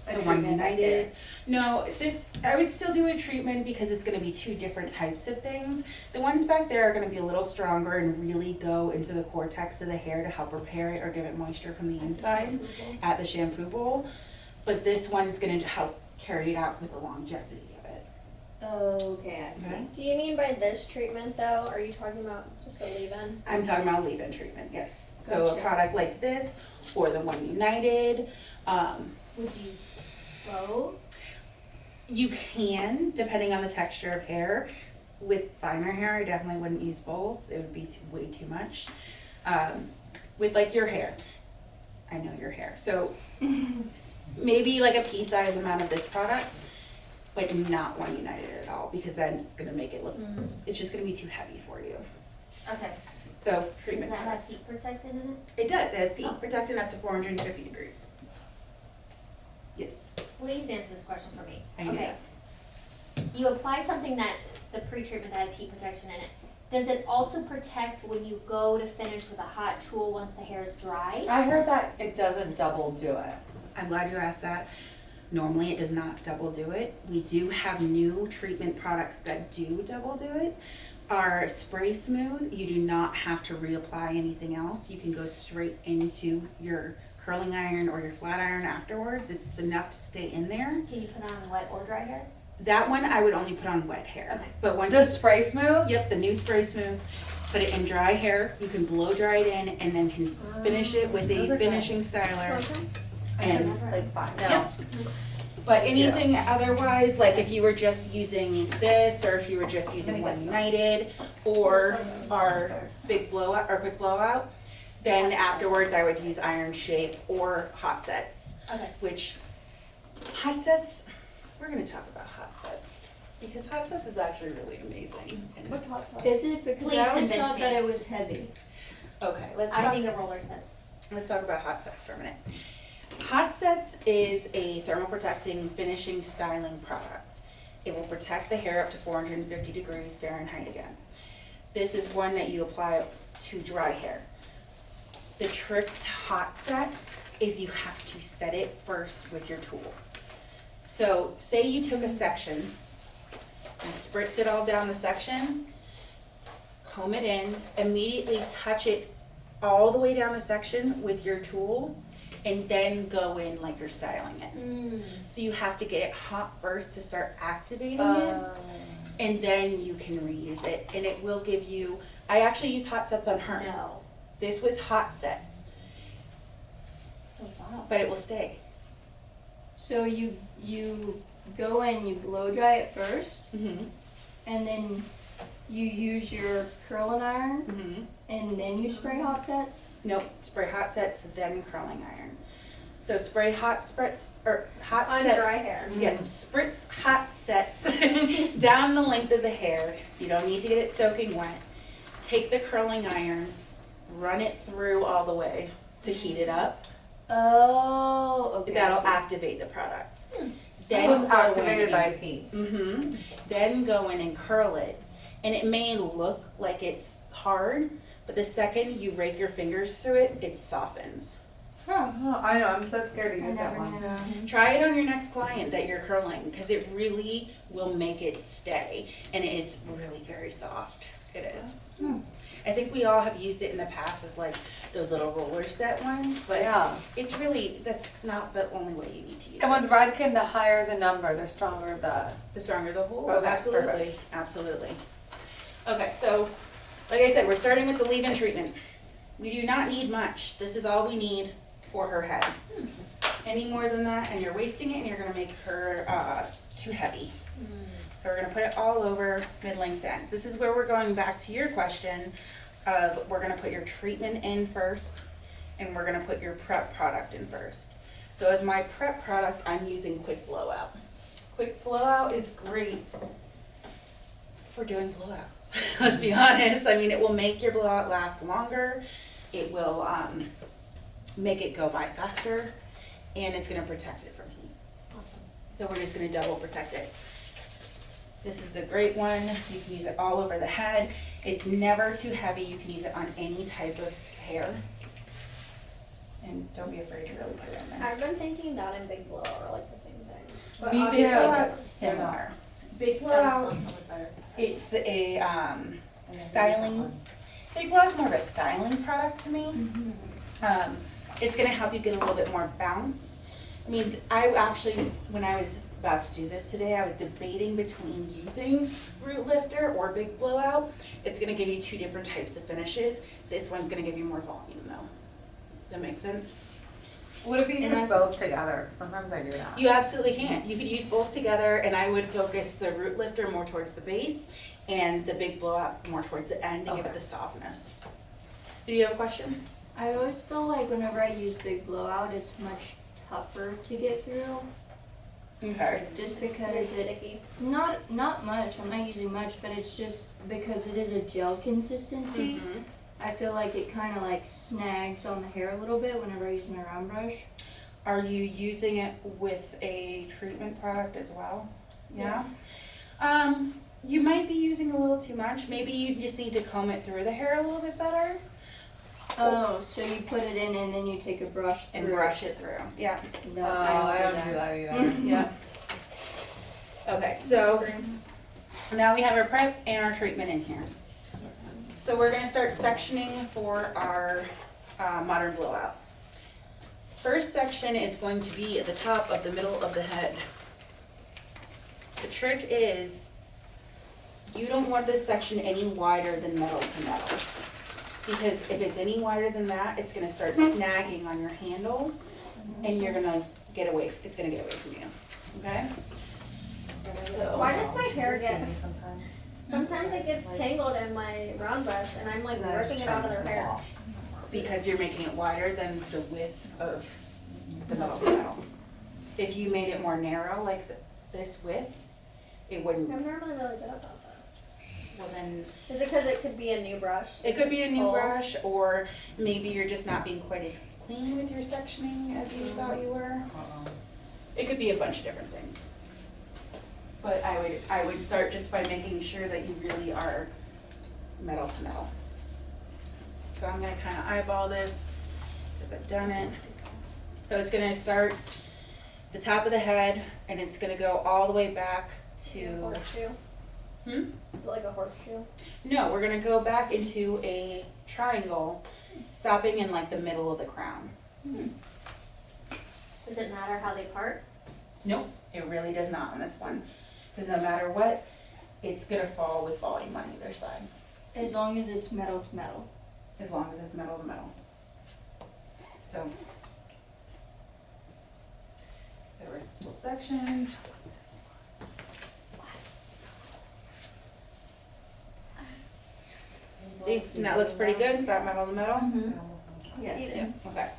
a The One treatment back there. United. No, I would still do a treatment because it's gonna be 2 different types of things. The ones back there are gonna be a little stronger and really go into the cortex of the hair to help repair it or give it moisture from the inside at the shampoo bowl. But this one's gonna help carry it out with the longevity of it. Okay, I see. Okay. Do you mean by this treatment though? Are you talking about just a leave-in? I'm talking about leave-in treatment, yes. So a Gotcha. product like this or the One United, Would you use both? you can, depending on the texture of hair. With finer hair, I definitely wouldn't use both. It would be way too much. With like your hair, I know your hair. So maybe like a pea-sized amount of this product, but not One United at all, because then it's gonna make it look, it's just gonna be too heavy for you. Okay. So Does treatment that have products. heat protectant in it? It does, it has heat protectant up to 450 degrees. Yes, Please answer this question for me. I knew that. You apply something that, the pre-treatment that has heat protection in it. Does it also protect when you go to finish with a hot tool once the hair is dry? I heard that it doesn't double do it. I'm glad you asked that. Normally, it does not double do it. We do have new treatment products that do double do it. Our Spray Smooth, you do not have to reapply anything else. You can go straight into your curling iron or your flat iron afterwards. It's enough to stay in there. Can you put on wet or dry hair? That one I would only put on wet hair. Okay. But once The Spray Smooth? yep, the new Spray Smooth, put it in dry hair. You can blow dry it in and then can finish it with Those a are good. finishing styler. I And took like 5. No. Yep. But anything otherwise, like if you were just using this, or if you were just using One United, or our big blowout or quick blowout, then afterwards I would use Iron Shape or Hot Sets. Okay. Which Hot Sets, we're gonna talk about Hot Sets because Hot Sets is actually really amazing. And- What's hot sauce? Is it? Because Please I always convince thought me. that it was heavy. okay, let's I talk. think the roller sets. Let's talk about Hot Sets for a minute. Hot Sets is a thermal protecting finishing styling product. It will protect the hair up to 450 degrees Fahrenheit again. This is one that you apply to dry hair. The trick to hot sets is you have to set it first with your tool. So say you took a section, you spritz it all down the section, comb it in, immediately touch it all the way down the section with your tool, and then go in like you're styling it. So you have to get it hot first to start activating it, and then you can reuse it, and it will give you, I actually use hot sets on her. No. This was hot sets, So soft. but it will stay. So you go in, you blow dry it first, Mm-hmm. and then you use your curling iron, Mm-hmm. and then you spray hot sets. Nope, spray hot sets, then curling iron. So spray hot spritz, or hot On sets. dry hair. Yes, spritz hot sets down the length of the hair. You don't need to get it soaking wet. Take the curling iron, run it through all the way to heat it up. Oh, okay. That'll activate the product. This was go in activated by and- heat. Mm-hmm. Then go in and curl it. And it may look like it's hard, but the second you rake your fingers through it, it softens. Oh, I know, I'm so scared to I use that never one. knew. Try it on your next client that you're curling, because it really will make it stay. And it is really very soft. It is. I think we all have used it in the past as like those little roller set ones, but Yeah. it's really, that's not the only way you need to use And it. with Redken, the higher the number, the stronger the. The stronger the hole. Okay, Absolutely, perfect. absolutely. Okay, so like I said, we're starting with the leave-in treatment. We do not need much. This is all we need for her head. Any more than that, and you're wasting it, and you're gonna make her too heavy. So we're gonna put it all over mid-length ends. This is where we're going back to your question of, we're gonna put your treatment in first, and we're gonna put your prep product in first. So as my prep product, I'm using Quick Blowout. Quick Blowout is great for doing blowouts. Let's be honest. I mean, it will make your blowout last longer. It will make it go by faster, and it's gonna protect it from heat. So we're just gonna double protect it. This is a great one. You can use it all over the head. It's never too heavy. You can use it on any type of hair. And don't be afraid to really put it in there. I've been thinking that and Big Blow are like the same thing. But Me obviously, too. Blowout's similar. Big blowout, it's a styling. Big blowout's more of a styling product to me. It's gonna help you get a little bit more bounce. I mean, I actually, when I was about to do this today, I was debating between using Root Lifter or Big Blowout. It's gonna give you two different types of finishes. This one's gonna give you more volume though. That makes sense? What if you And use I- both together? Sometimes I do that. You absolutely can. You could use both together, and I would focus the Root Lifter more towards the base and the Big Blowout more towards the end to give it Okay. the softness. Do you have a question? I always feel like whenever I use Big Blowout, it's much tougher to get through. Okay. Just Very because it, sticky. not much, I'm not using much, but it's just because it is a gel consistency. Mhm. I feel like it kind of like snags on the hair a little bit whenever I use my round brush. Are you using it with a treatment product as well? Yeah? Yes. You might be using a little too much. Maybe you just need to comb it through the hair a little bit better Oh, so you put it in and then you take a brush through and brush it through. Yeah. No, I don't do that either. Yeah. Okay, so now we have our prep and our treatment in here. So we're gonna start sectioning for our modern blowout. First section is going to be at the top of the middle of the head. The trick is, you don't want this section any wider than metal to metal. Because if it's any wider than that, it's gonna start snagging on your handle, and you're gonna get away, it's gonna get away from you, okay? So, Why does my hair get? Sometimes. Sometimes it gets tangled in my round brush, and I'm like ripping it out of their hair. because you're making it wider than the width of the metal to metal. If you made it more narrow, like this width, it wouldn't, I'm normally really good at that. well then, Is it because it could be a new brush? it could be a new Oh. brush, or maybe you're just not being quite as clean with your sectioning as you thought you were. It could be a bunch of different things. But I would start just by making sure that you really are metal to metal. So I'm gonna kind of eyeball this because I've done it. So it's gonna start the top of the head and it's gonna go all the way back to. Horseshoe. Like a horseshoe. No, we're gonna go back into a triangle, stopping in like the middle of the crown. Does it matter how they part? Nope, it really does not on this one. Because no matter what, it's gonna fall with volume on either side. As long as it's metal to metal. As long as it's metal to metal. So reversible section. See, and that looks pretty good, got metal to metal? Yes. Yeah, okay.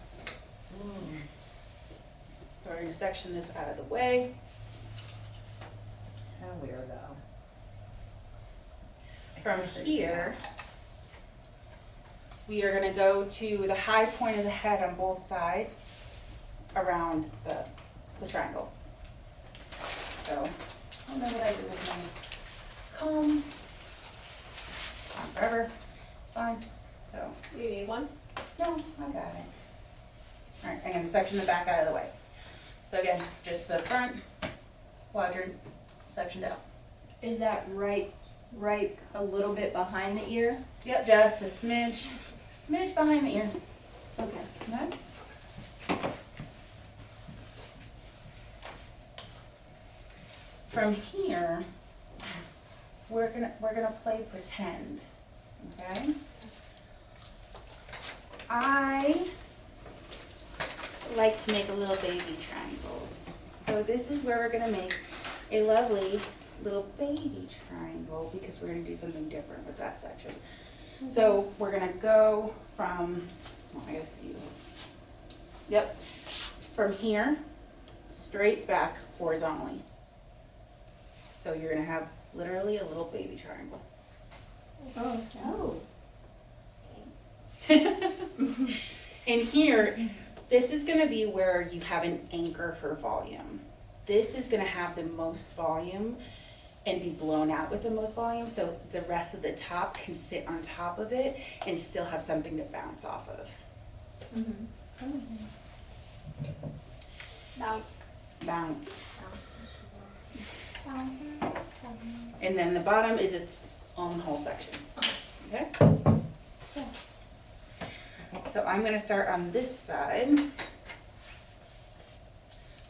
So we're gonna section this out of the way. How weirdo. From here, we are gonna go to the high point of the head on both sides around the triangle. So, I don't know what I did with my comb. On forever, it's fine. So, Do you need one? no, I got it. Alright, I'm gonna section the back out of the way. So again, just the front quadrant sectioned out. Is that right a little bit behind the ear? Yep, just a smidge behind the ear. Okay. Okay. From here, we're gonna play pretend, okay? I like to make a little baby triangles. So this is where we're gonna make a lovely little baby triangle because we're gonna do something different with that section. So we're gonna go from, well, I guess you, yep, from here, straight back horizontally. So you're gonna have literally a little baby triangle. Oh. And here, this is gonna be where you have an anchor for volume. This is gonna have the most volume and be blown out with the most volume, so the rest of the top can sit on top of it and still have something to bounce off of. Bounce. And then the bottom is its own whole section. Okay? So I'm gonna start on this side.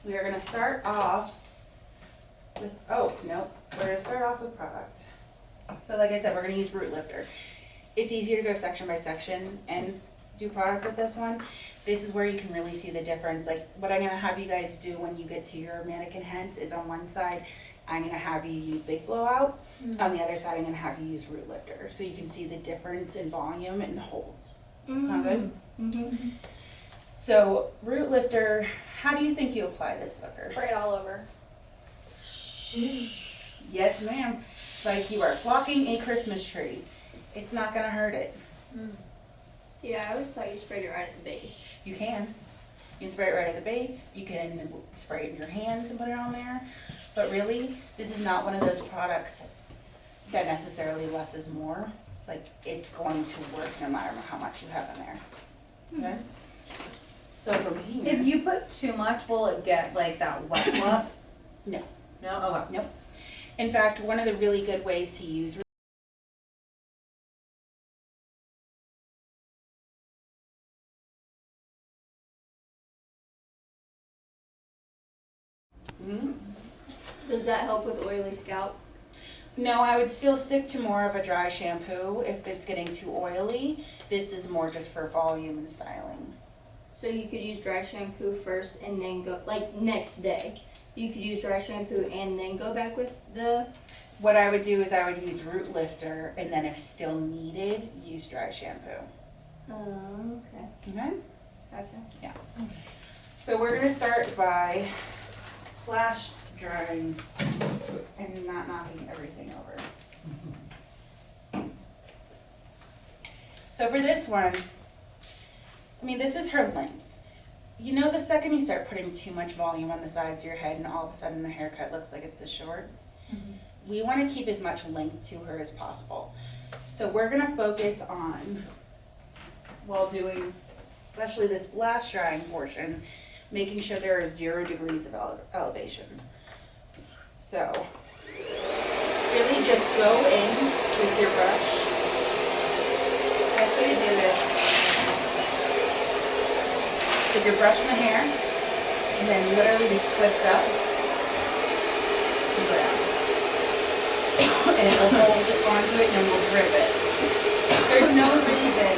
We are gonna start off with, oh, nope, we're gonna start off with product. So like I said, we're gonna use root lifter. It's easier to go section by section and do product with this one. This is where you can really see the difference. Like what I'm gonna have you guys do when you get to your mannequin heads is on one side, I'm gonna have you use big blowout. On the other side, I'm gonna have you use root lifter. So you can see the difference in volume and holds. Sound good? Mm-hmm. So root lifter, how do you think you apply this sucker? Spray it all over. Yes, ma'am. Like you are flocking a Christmas tree. It's not gonna hurt it. See, I always thought you sprayed it right at the base. You can. You can spray it right at the base. You can spray it in your hands and put it on there. But really, this is not one of those products that necessarily less is more. Like it's going to work no matter how much you have in there. Okay? So from here. If you put too much, will it get like that wet look? No. No? Okay. Nope. In fact, one of the really good ways to use Does that help with oily scalp? No, I would still stick to more of a dry shampoo if it's getting too oily. This is more just for volume and styling. So you could use dry shampoo first and then go, like next day. You could use dry shampoo and then go back with the... What I would do is I would use root lifter and then if still needed, use dry shampoo. Oh, okay. Okay? Gotcha. So we're gonna start by flash drying and not knocking everything over. So for this one, I mean, this is her length. You know the second you start putting too much volume on the sides of your head and all of a sudden the haircut looks like it's this short? we want to keep as much length to her as possible. So we're gonna focus on, while doing, especially this blast drying portion, making sure there are 0 degrees of elevation. So really just go in with your brush. Best way to do this, with your brush in the hair, and then literally just twist up and go down. And it will hold onto it and then we'll grip it. There's no reason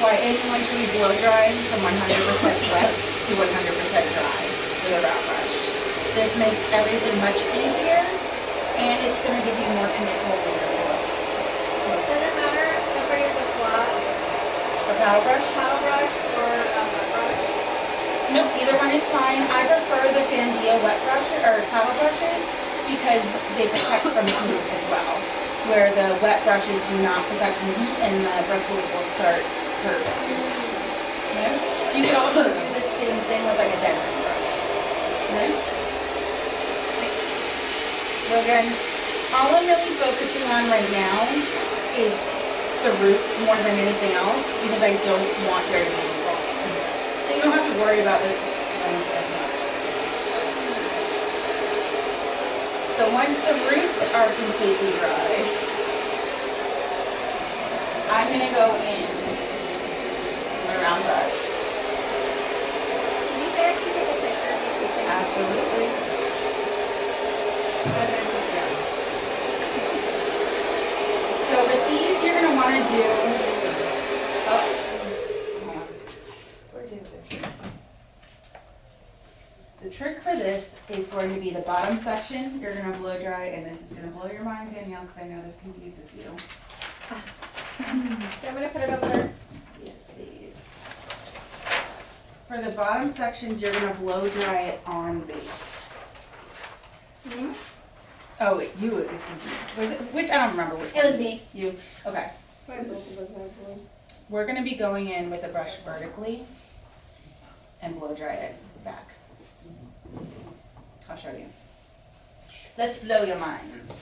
why anyone should be blow drying from 100% wet to 100% dry with a wrap brush. This makes everything much easier, and it's going to give you more control over your blow. Does it matter if I use a flat A paddle brush? paddle brush or a wet brush? Nope, either one is fine. I prefer the Sandia wet brushes or paddle brushes because they protect from heat as well. Where the wet brushes do not protect from heat and the bristles will start curving. Okay? You can also do the same thing with like a dentist brush. Okay? So again, all I'm really focusing on right now is the roots more than anything else because I don't want very many falling. So you don't have to worry about it as much. So once the roots are completely dry, I'm going to go in with a round brush. Did you say I can take a picture of these things? Absolutely. So with these, you're going to want to do, hold on. Where did it? The trick for this is going to be the bottom section. You're going to blow dry, and this is going to blow your mind, Danielle, because I know this confuses you. Do you want me to put it over there? Yes, please. For the bottom sections, you're going to blow dry it on base. Hmm? Oh, wait, you, was it, which, I don't remember which It one. was me. You, okay. We're gonna be going in with the brush vertically and blow dry it back. I'll show you. Let's blow your minds.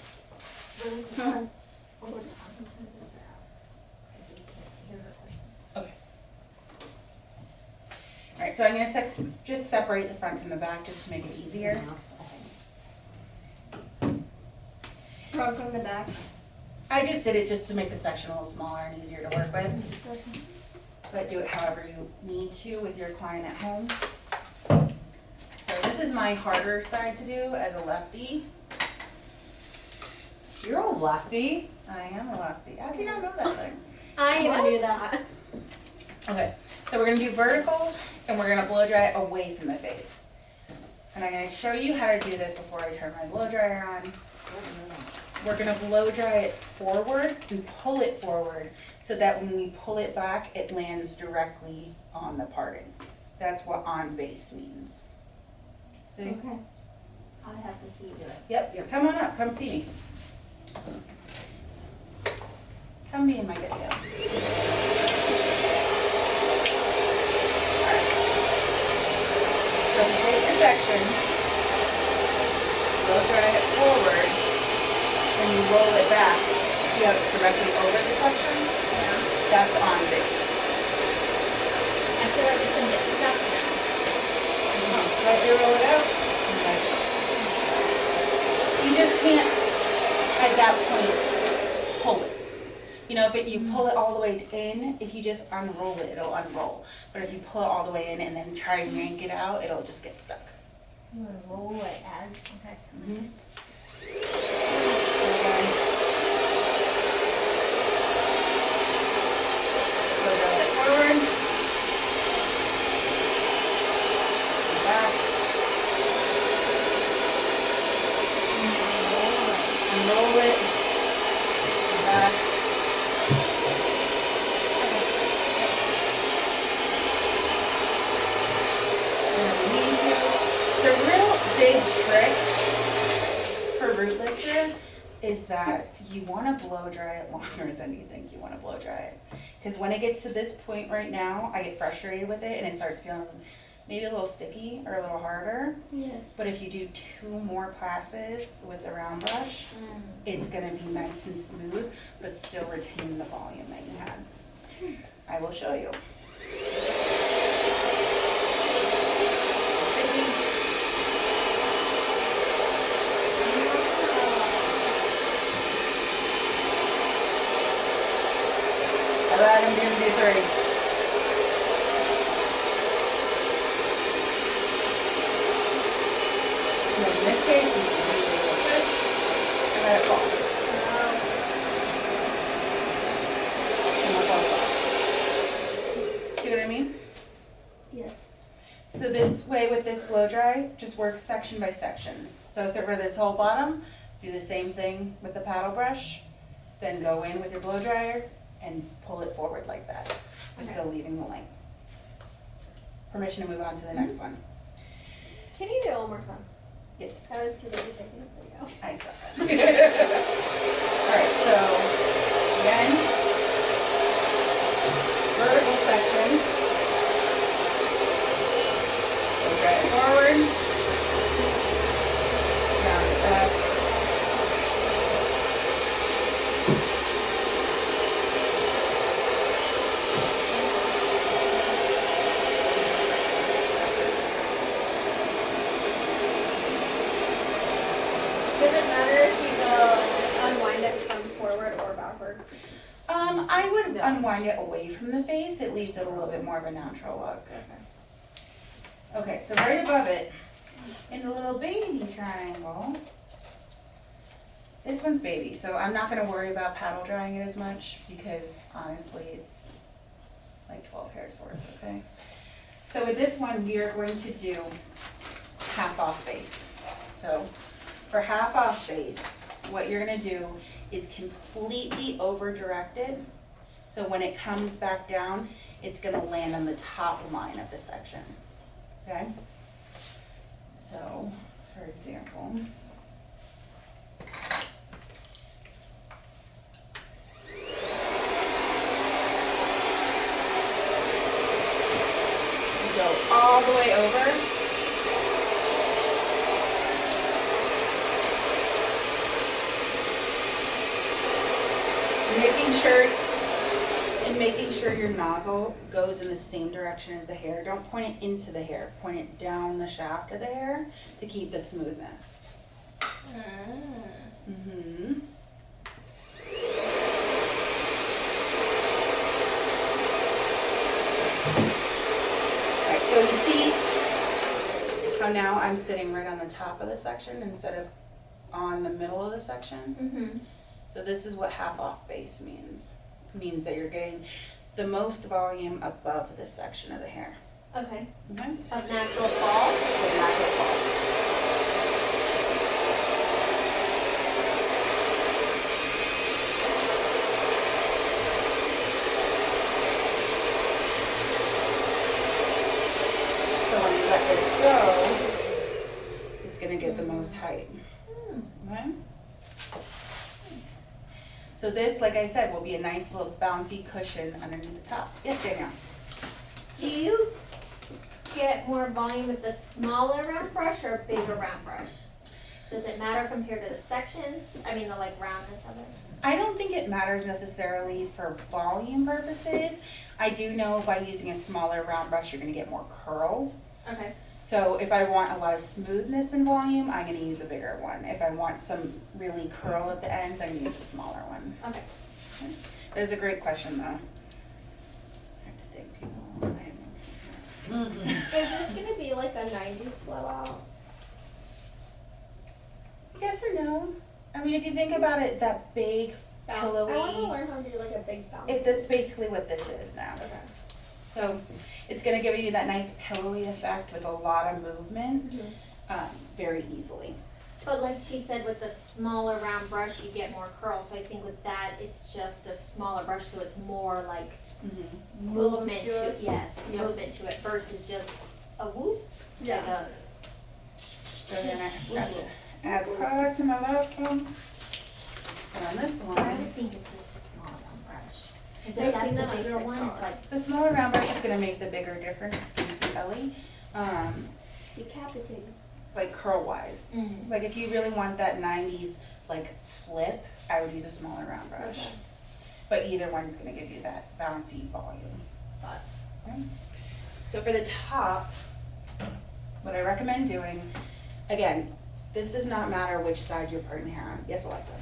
Okay. Alright, so I'm gonna just separate the front from the back just to make it easier. Front from the back. I just did it just to make the section a little smaller and easier to work with. But do it however you need to with your client at home. So this is my harder side to do as a lefty. You're a lefty. I am a lefty. How do you not know that thing? I even What? knew that. Okay, so we're gonna do vertical and we're gonna blow dry it away from the face. And I'm gonna show you how to do this before I turn my blow dryer on. We're gonna blow dry it forward and pull it forward so that when we pull it back, it lands directly on the parting. That's what on base means. See? Okay. I'll have to see you do it. Yep, come on up, come see me. Come be in my video. Alright. So we take the section, blow dry it forward, and you roll it back. See how it's directly over the section? Yeah. That's on base. I feel like it's gonna get stuck now. Slightly roll it out. And let it go. You just can't, at that point, pull it. You know, if you pull it all the way in, if you just unroll it, it'll unroll. But if you pull it all the way in and then try and yank it out, it'll just get stuck. You wanna roll it as, okay. Mm-hmm. Go down it forward. Back. Unroll it. Back. The real big trick for root lifter is that you want to blow dry it longer than you think you want to blow dry it. Because when it gets to this point right now, I get frustrated with it and it starts feeling maybe a little sticky or a little harder. Yes. But if you do 2 more passes with the round brush, it's gonna be nice and smooth, but still retain the volume that you had. I will show you. I let him do 3. And in this case, you can do this and let it fall. And let it fall. See what I mean? Yes. So this way with this blow dry, just work section by section. So for this whole bottom, do the same thing with the paddle brush, then go in with your blow dryer and pull it forward like that, but still leaving the length. Permission to move on to the next one. Can you do it one more time? Yes, I was too busy taking a video. I saw that. Alright, so again, vertical section. Go dry it forward. Round it back. Does it matter if you go unwind it from forward or backwards? I would unwind it away from the face. It leaves it a little bit more of a natural look. Okay, so right above it, in the little baby triangle, this one's baby, so I'm not gonna worry about paddle drying it as much because honestly, it's like 12 hairs worth, okay? So with this one, we are going to do half off base. So for half off base, what you're gonna do is completely over direct it. So when it comes back down, it's gonna land on the top line of the section, okay? So, for example, you go all the way over. Making sure your nozzle goes in the same direction as the hair. Don't point it into the hair, point it down the shaft of the hair to keep the smoothness. Mm-hmm. Alright, so you see how now I'm sitting right on the top of the section instead of on the middle of the section? Mm-hmm. So this is what half off base means. It means that you're getting the most volume above this section of the hair. Okay. Okay? Of natural fall? With natural fall. So when you let this go, it's gonna get the most height. Okay? So this, like I said, will be a nice little bouncy cushion underneath the top. Yes, Danielle? Do you get more volume with the smaller round brush or a bigger round brush? Does it matter compared to the section? I mean, the like roundness of it? I don't think it matters necessarily for volume purposes. I do know by using a smaller round brush, you're gonna get more curl. Okay. So if I want a lot of smoothness and volume, I'm gonna use a bigger one. If I want some really curl at the ends, I'm gonna use a smaller one. Okay. That is a great question though. I have to think people. Is this gonna be like a 90s blowout? Yes or no? I mean, if you think about it, that big, I want to pillowy, learn how to do like a big bounce. that's basically what this is now. Okay. So it's gonna give you that nice pillowy effect with a lot of movement, very easily. But like she said, with the smaller round brush, you get more curl. So I think with that, it's just a smaller brush, so it's more like movement to it. Yes, movement to it versus just a whoop. Yeah. Like a, So then I have to add product to my laptop. And on this I one, would think it's just the smaller round brush. Because I've if that's seen the that on bigger one, TikTok. it's like the smaller round brush is gonna make the bigger difference, excuse me, Ellie. Decapitated. like curl wise. Mhm. Like if you really want that 90s like flip, I would use a smaller round brush. Okay. But either one's gonna give you that bouncy volume. Okay. So for the top, what I recommend doing, again, this does not matter which side you're putting the hair on. Yes, Alexa?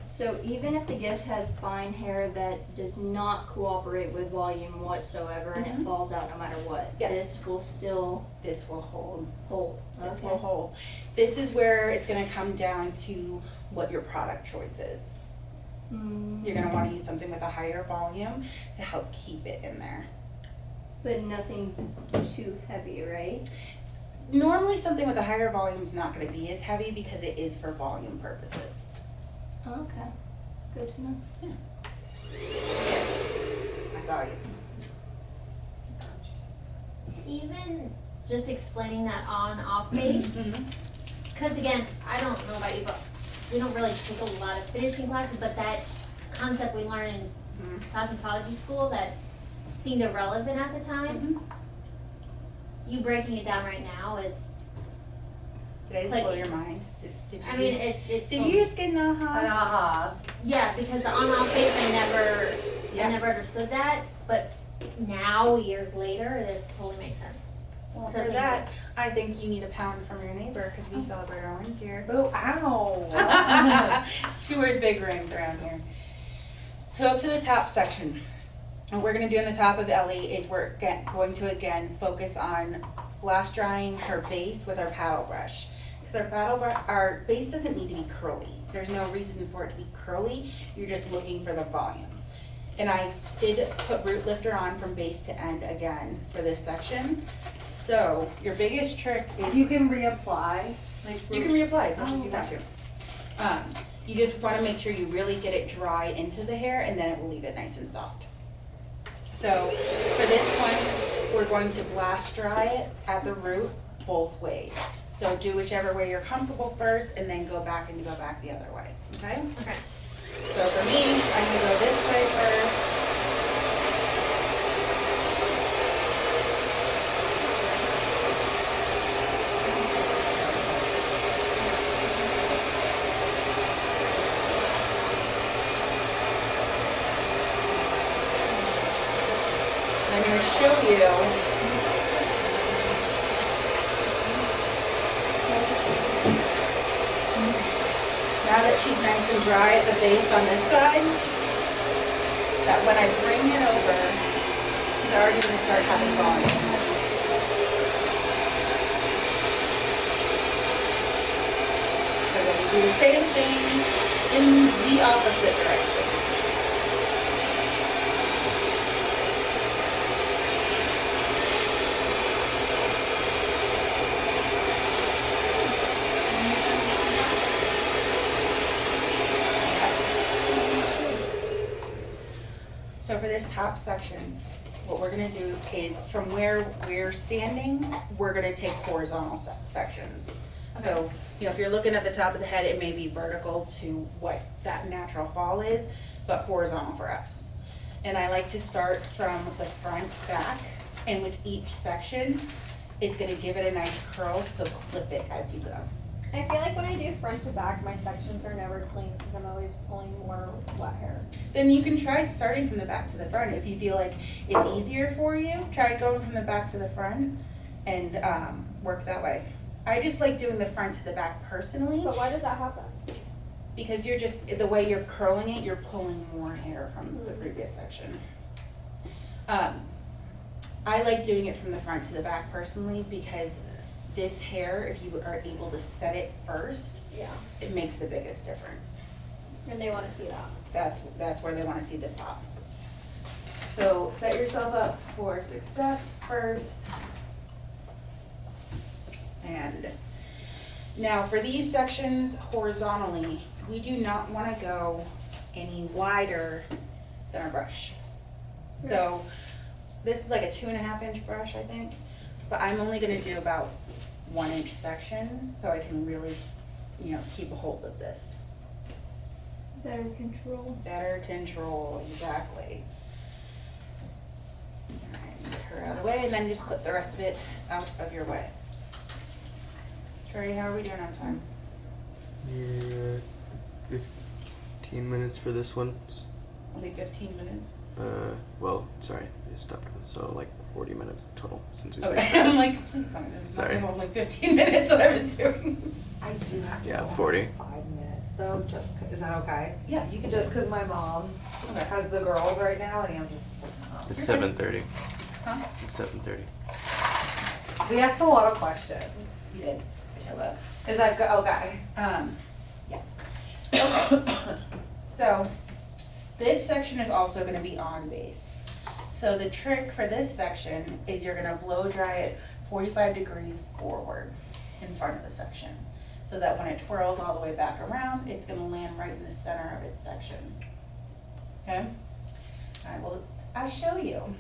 So even if the guest has fine hair that does not cooperate with volume whatsoever and it falls out no matter what, Yeah. this will still This will hold. hold. This Okay. will hold. This is where it's gonna come down to what your product choice is. You're gonna wanna use something with a higher volume to help keep it in there. But nothing too heavy, right? Normally something with a higher volume is not gonna be as heavy because it is for volume purposes. Okay. Good to know. Yes, I saw you. Even just explaining that on-off base, because again, I don't know about you, but we don't really take a lot of finishing classes, but that concept we learned in cosmetology school that seemed irrelevant at the time, you breaking it down right now is, Did I just Like- blow your mind? Did you I mean, just, it's. did you just get an aha? An aha. Yeah, because the on-off base, I Yeah. never understood that, but now, years later, this totally makes sense. Well, So for thank that, I think you need a pound from your neighbor because we celebrate our wins here. Oh, ow. She wears big rings around here. So up to the top section. What we're gonna do on the top of Ellie is we're going to again focus on blast drying her base with our paddle brush. Because our base doesn't need to be curly. There's no reason for it to be curly. You're just looking for the volume. And I did put root lifter on from base to end again for this section. So your biggest trick is You can reapply. Like you can reapply as much as Oh, you want to. You just want to make sure you really get it dry into the hair and then it will leave it nice and soft. So for this one, we're going to blast dry it at the root both ways. So do whichever way you're comfortable first and then go back the other way, okay? Okay. So for me, I'm gonna go this way first. I'm gonna show you now that she's nice and dry at the base on this side, that when I bring it over, she's already gonna start having volume. So then we do the same thing in the opposite direction. So for this top section, what we're gonna do is from where we're standing, we're gonna take horizontal sections. So, you know, if you're looking at the top of the head, it may be vertical to what that natural fall is, but horizontal for us. And I like to start from the front back, and with each section, it's gonna give it a nice curl, so clip it as you go. I feel like when I do front to back, my sections are never clean because I'm always pulling more wet hair. Then you can try starting from the back to the front. If you feel like it's easier for you, try going from the back to the front and work that way. I just like doing the front to the back personally But why does that happen? because you're just, the way you're curling it, you're pulling more hair from the previous section. I like doing it from the front to the back personally because this hair, if you are able to set it first, Yeah. it makes the biggest difference. And they want to see that. That's where they want to see the top. So set yourself up for success first. And now for these sections horizontally, we do not want to go any wider than our brush. So this is like a 2.5 inch brush, I think, but I'm only going to do about 1 inch sections so I can really, you know, keep a hold of this. Better control. Better control, exactly. Alright, get her out of the way, and then just clip the rest of it out of your way. Trey, how are we doing on time? You're 15 minutes for this one. Only 15 minutes. Well, sorry, I stopped. So like 40 minutes total since we Okay, started. I'm like, please tell me this is not Sorry. just only 15 minutes what I've been doing. I do have to Yeah, go 40. in 5 minutes though, just, is that okay? Yeah, you can Just cause my mom Okay. has the girls right now and Anne's just. It's You're fine. 7:30. Huh? It's 7:30. We asked a lot of questions. You did. Hello. Is that okay? Yeah. Okay. So, this section is also gonna be on base. So the trick for this section is you're gonna blow dry it 45 degrees forward in front of the section. So that when it twirls all the way back around, it's gonna land right in the center of its section. Okay? Alright, well, I'll show you.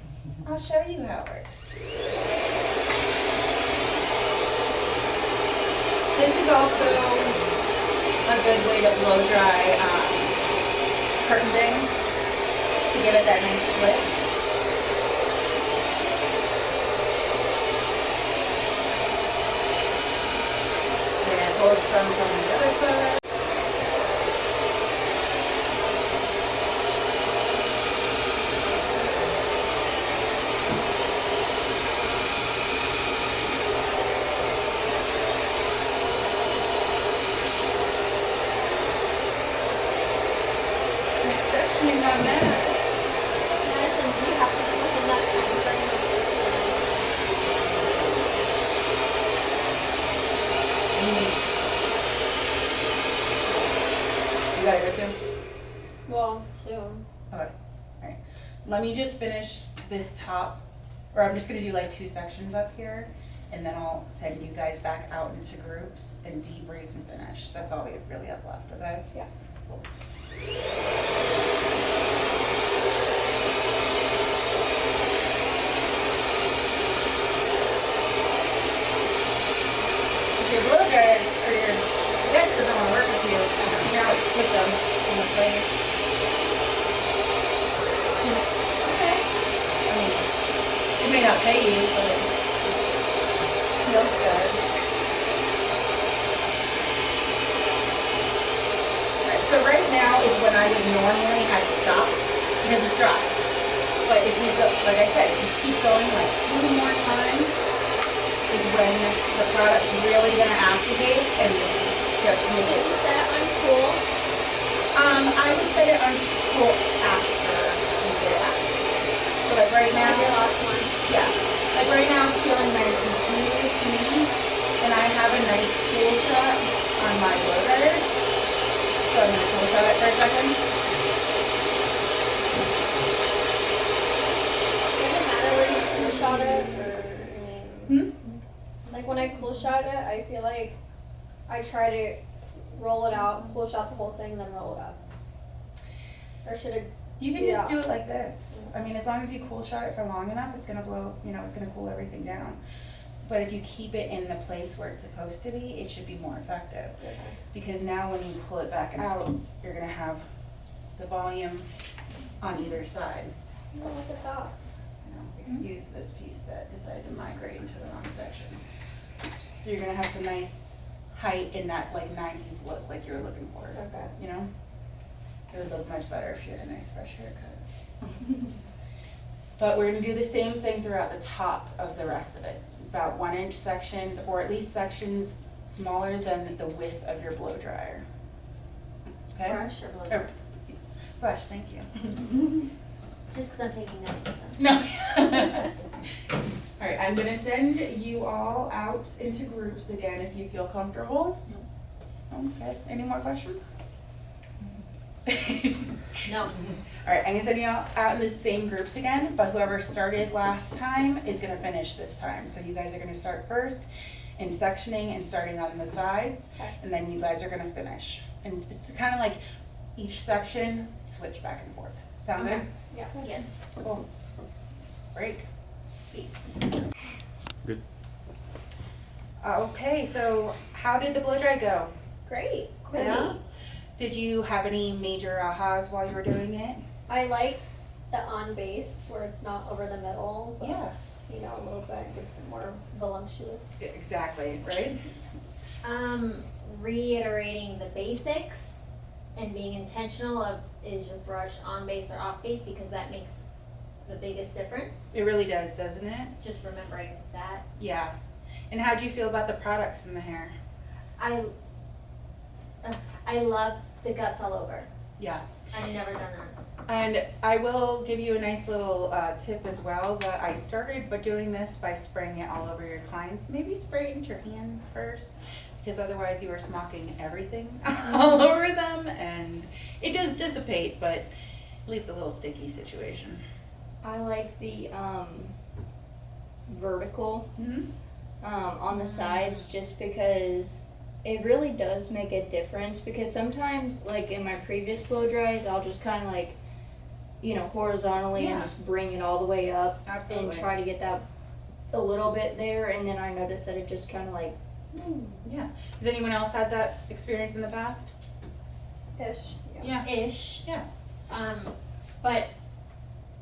I'll show you how it works. This is also a good way to blow dry curtain bangs to give it that nice split. And hold some from the other side. Sectioning on that. Madison, do you have to do within that time frame? You gotta go too? Well, soon. Okay, alright. Let me just finish this top, or I'm just gonna do like 2 sections up here, and then I'll send you guys back out into groups and debrief and finish. That's all we really have left, okay? Yeah. Cool. If your blow dryer or your desk doesn't wanna work with you, now let's put them in the place. Okay. I mean, it may not pay you, but it feels good. Alright, so right now is when I would normally have stopped because it's dry. But if you go, like I said, if you keep going like 2 more times, is when the product's really gonna activate and just Did move. you set it on cool? I would set it on cool after you get it activated. So like right now, Your last one. yeah, like right now it's feeling nice and smooth to me, and I have a nice cool shot on my blow dryer. So I'm gonna cool shot it for a second. Does it matter where you cool shot it, or, I mean, like when I cool shot it, I feel like I try to roll it out, cool shot the whole thing, then roll it up. Or should it? You can Yeah. just do it like this. I mean, as long as you cool shot it for long enough, it's gonna blow, it's gonna cool everything down. But if you keep it in the place where it's supposed to be, it should be more effective. Okay. Because now when you pull it back out, you're gonna have the volume on either side. Oh, look at that. Excuse this piece that decided to migrate into the wrong section. So you're gonna have some nice height in that like 90s look like you're looking for, Okay. you know? It would look much better if you had a nice fresh haircut. But we're gonna do the same thing throughout the top of the rest of it. About 1-inch sections, or at least sections smaller than the width of your blow dryer. Okay? Brush or blow Or- dryer? Brush, thank you. Just because I'm taking notes. So. No. All right, I'm gonna send you all out into groups again if you feel comfortable. Okay, any more questions? No. All right, I'm gonna send you out in the same groups again, but whoever started last time is gonna finish this time. So you guys are gonna start first in sectioning and starting on the sides, Okay. and then you guys are gonna finish. And it's kind of like each section, switch back and forth. Sound good? Yeah. Yes. Cool. Break. Good. Okay, so how did the blow dry go? Great. Yeah? Did you have any major ahas while you were doing it? I like the on base where it's not over the middle. But Yeah. you know, a little bit, gets it more voluptuous. Exactly, right? Reiterating the basics and being intentional of is your brush on base or off base, because that makes the biggest difference. It really does, doesn't it? Just remembering that. Yeah. And how do you feel about the products in the hair? I love the guts all over. Yeah. I've never done that. And I will give you a nice little tip as well, that I started by doing this by spraying it all over your clients. Maybe spray it into your hand first, because otherwise you are smocking everything all over them, and it does dissipate, but leaves a little sticky situation. I like the vertical on the sides, just because it really does make a difference. Because sometimes, like in my previous blow dries, I'll just kind of like, you know, horizontally and just bring it all the way up. Absolutely. And try to get that a little bit there, and then I noticed that it just kind of like, Yeah. Has anyone else had that experience in the past? Ish. Yeah. Ish. Yeah. But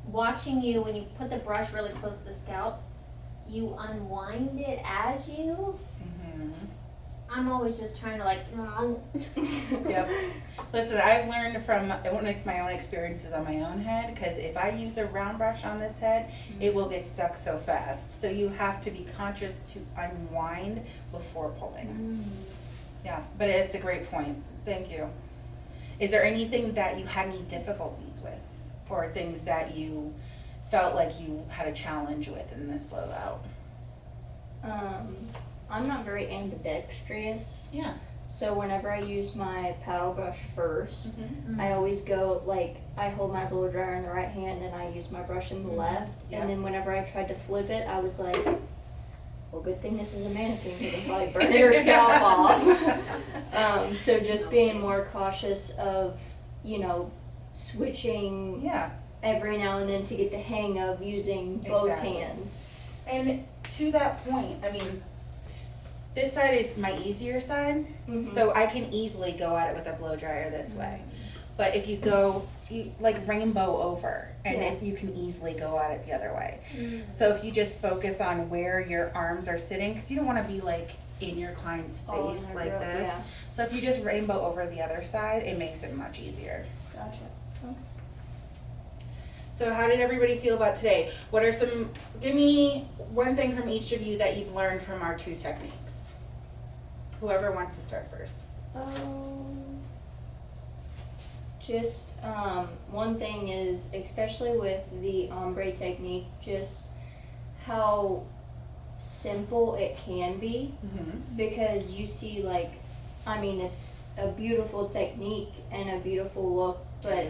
watching you, when you put the brush really close to the scalp, you unwind it as you. I'm always just trying to like. Yep. Listen, I've learned from my own experiences on my own head, because if I use a round brush on this head, it will get stuck so fast. So you have to be conscious to unwind before pulling. Yeah, but it's a great point. Thank you. Is there anything that you had any difficulties with, or things that you felt like you had a challenge with in this blowout? I'm not very ambidextrous. Yeah. So whenever I use my paddle brush first, I always go like, I hold my blow dryer in the right hand and I use my brush in the left. Yeah. And then whenever I tried to flip it, I was like, well, good thing this is a mannequin, because I'm probably burning her scalp off. So just being more cautious of, you know, switching Yeah. every now and then to get the hang of using both Exactly. hands. And to that point, I mean, this side is my easier side, so I can easily go at it with a blow dryer this way. But if you go, you like rainbow over, and if you can easily go at it the other way. So if you just focus on where your arms are sitting, because you don't want to be like in your client's Oh, face in like their grill, this. yeah. So if you just rainbow over the other side, it makes it much easier. Gotcha. So how did everybody feel about today? What are give me one thing from each of you that you've learned from our two techniques. Whoever wants to start first. Just one thing is, especially with the ombre technique, just how simple it can be, because you see, like, I mean, it's a beautiful technique and a beautiful look, but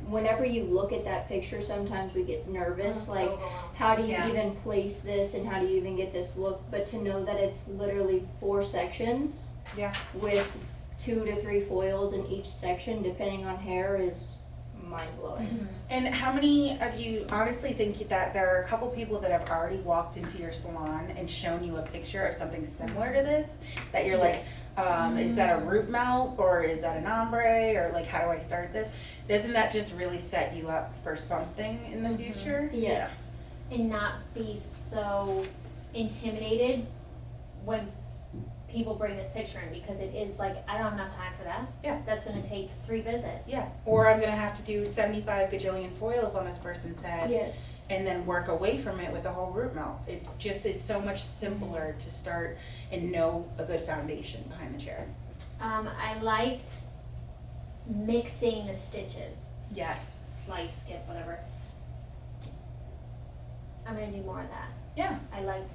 whenever you look at that picture, sometimes we get nervous, like, how do you even place this and how do you even get this look? But to know that it's literally 4 sections with 2 to 3 foils in each section, depending on hair, is mind-blowing. And how many of you honestly think that there are a couple people that have already walked into your salon and shown you a picture of something similar to this, that you're like, is that a root melt, or is that an ombre, or like, how do I start this? Doesn't that just really set you up for something in the future? Yes. And not be so intimidated when people bring this picture in, because it is like, I don't have enough time for that. Yeah. That's gonna take 3 visits. Yeah. Or I'm gonna have to do 75 gajillion foils on this person's head. Yes. And then work away from it with a whole root melt. It just is so much simpler to start and know a good foundation behind the chair. I liked mixing the stitches. Yes. Slice, skip, whatever. I'm gonna do more of that. Yeah. I liked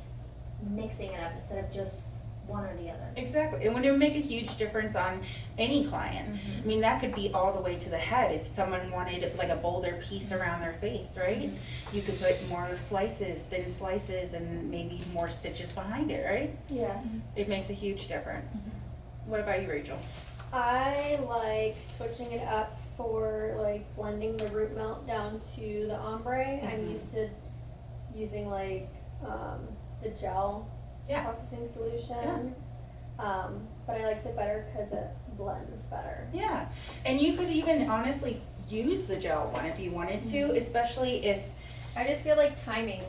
mixing it up instead of just one or the other. Exactly. And when it make a huge difference on any client. I mean, that could be all the way to the head. If someone wanted like a bolder piece around their face, right? You could put more slices, thin slices, and maybe more stitches behind it, right? Yeah. It makes a huge difference. What about you, Rachel? I like switching it up for like blending the root melt down to the ombre. I'm used to using like the gel processing solution. But I liked it better because it blends better. Yeah. And you could even honestly use the gel one if you wanted to, especially if I just feel like timing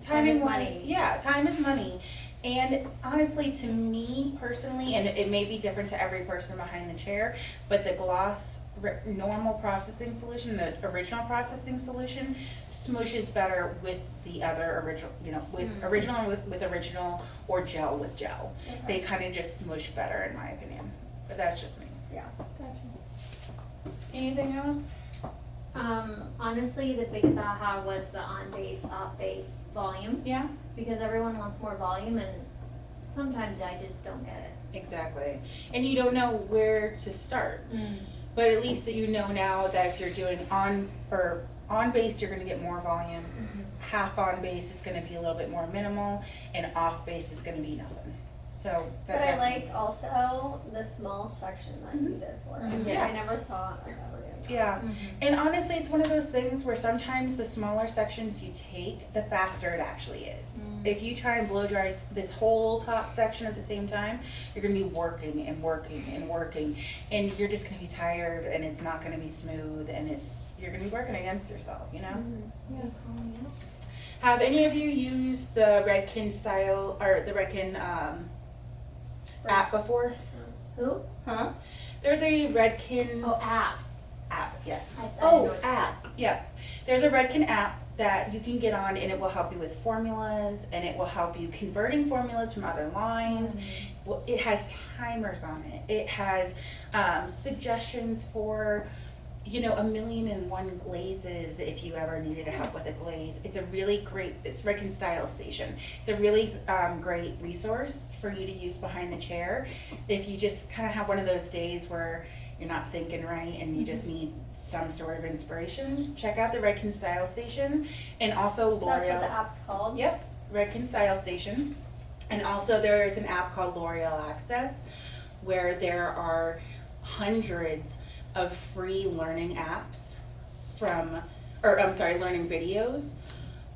Time is is money. Yeah, time is money. And honestly, to me personally, and it may be different to every person behind the chair, but the gloss normal processing solution, the original processing solution, smooshes better with the other original, with original with original, or gel with gel. They kind of just smush better in my opinion. But that's just me. Yeah. Anything else? Honestly, the biggest aha was the on base, off base volume, Yeah, because everyone wants more volume and sometimes I just don't get it. exactly. And you don't know where to start. But at least that you know now that if you're doing on base, you're going to get more volume. Half on base is going to be a little bit more minimal, and off base is going to be nothing. So that But I definitely- liked also the small section that you did for us. I Yes. never thought of ever doing that. Yeah, and honestly, it's one of those things where sometimes the smaller sections you take, the faster it actually is. If you try and blow dry this whole top section at the same time, you're going to be working and working and working, and you're just going to be tired, and it's not going to be smooth, and you're going to be working against yourself, Have any of you used the Redken style or the Redken app before? Who? Huh? There's a Redken Oh, app. app, yes. I didn't know what you said. App. Yeah, there's a Redken app that you can get on, and it will help you with formulas, and it will help you converting formulas from other lines. Well, it has timers on it. It has suggestions for, 1,000,001 glazes if you ever needed help with a glaze. It's a really great, it's Redken Style Station. It's a really great resource for you to use behind the chair. If you just kind of have one of those days where you're not thinking right and you just need some sort of inspiration, check out the Redken Style Station. And also L'Oreal. That's what the app's called? Yep, Redken Style Station. And also there's an app called L'Oreal Access, where there are hundreds of free learning apps learning videos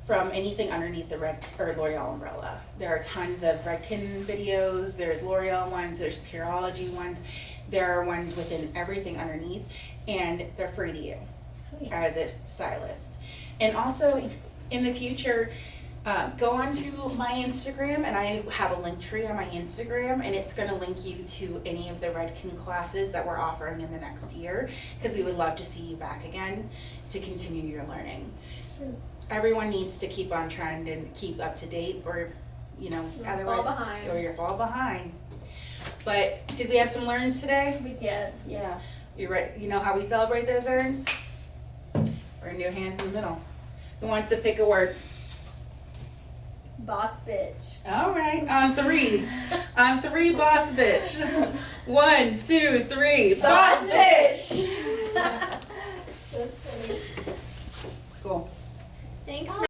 from anything underneath the L'Oreal umbrella. There are tons of Redken videos, there's L'Oreal ones, there's Pureology ones, there are ones within everything underneath, and they're free to you as a stylist. And also, in the future, go onto my Instagram, and I have a link tree on my Instagram, and it's going to link you to any of the Redken classes that we're offering in the next year, because we would love to see you back again to continue your learning. Everyone needs to keep on trend and keep up to date, or otherwise, fall behind. or you'll fall behind. But did we have some learns today? We did. Yes. Yeah. You right? You know how we celebrate those earns? We're gonna do hands in the middle. Who wants to pick a word? Boss bitch. All right, on three. On three, boss bitch. 1, 2, 3. Boss bitch!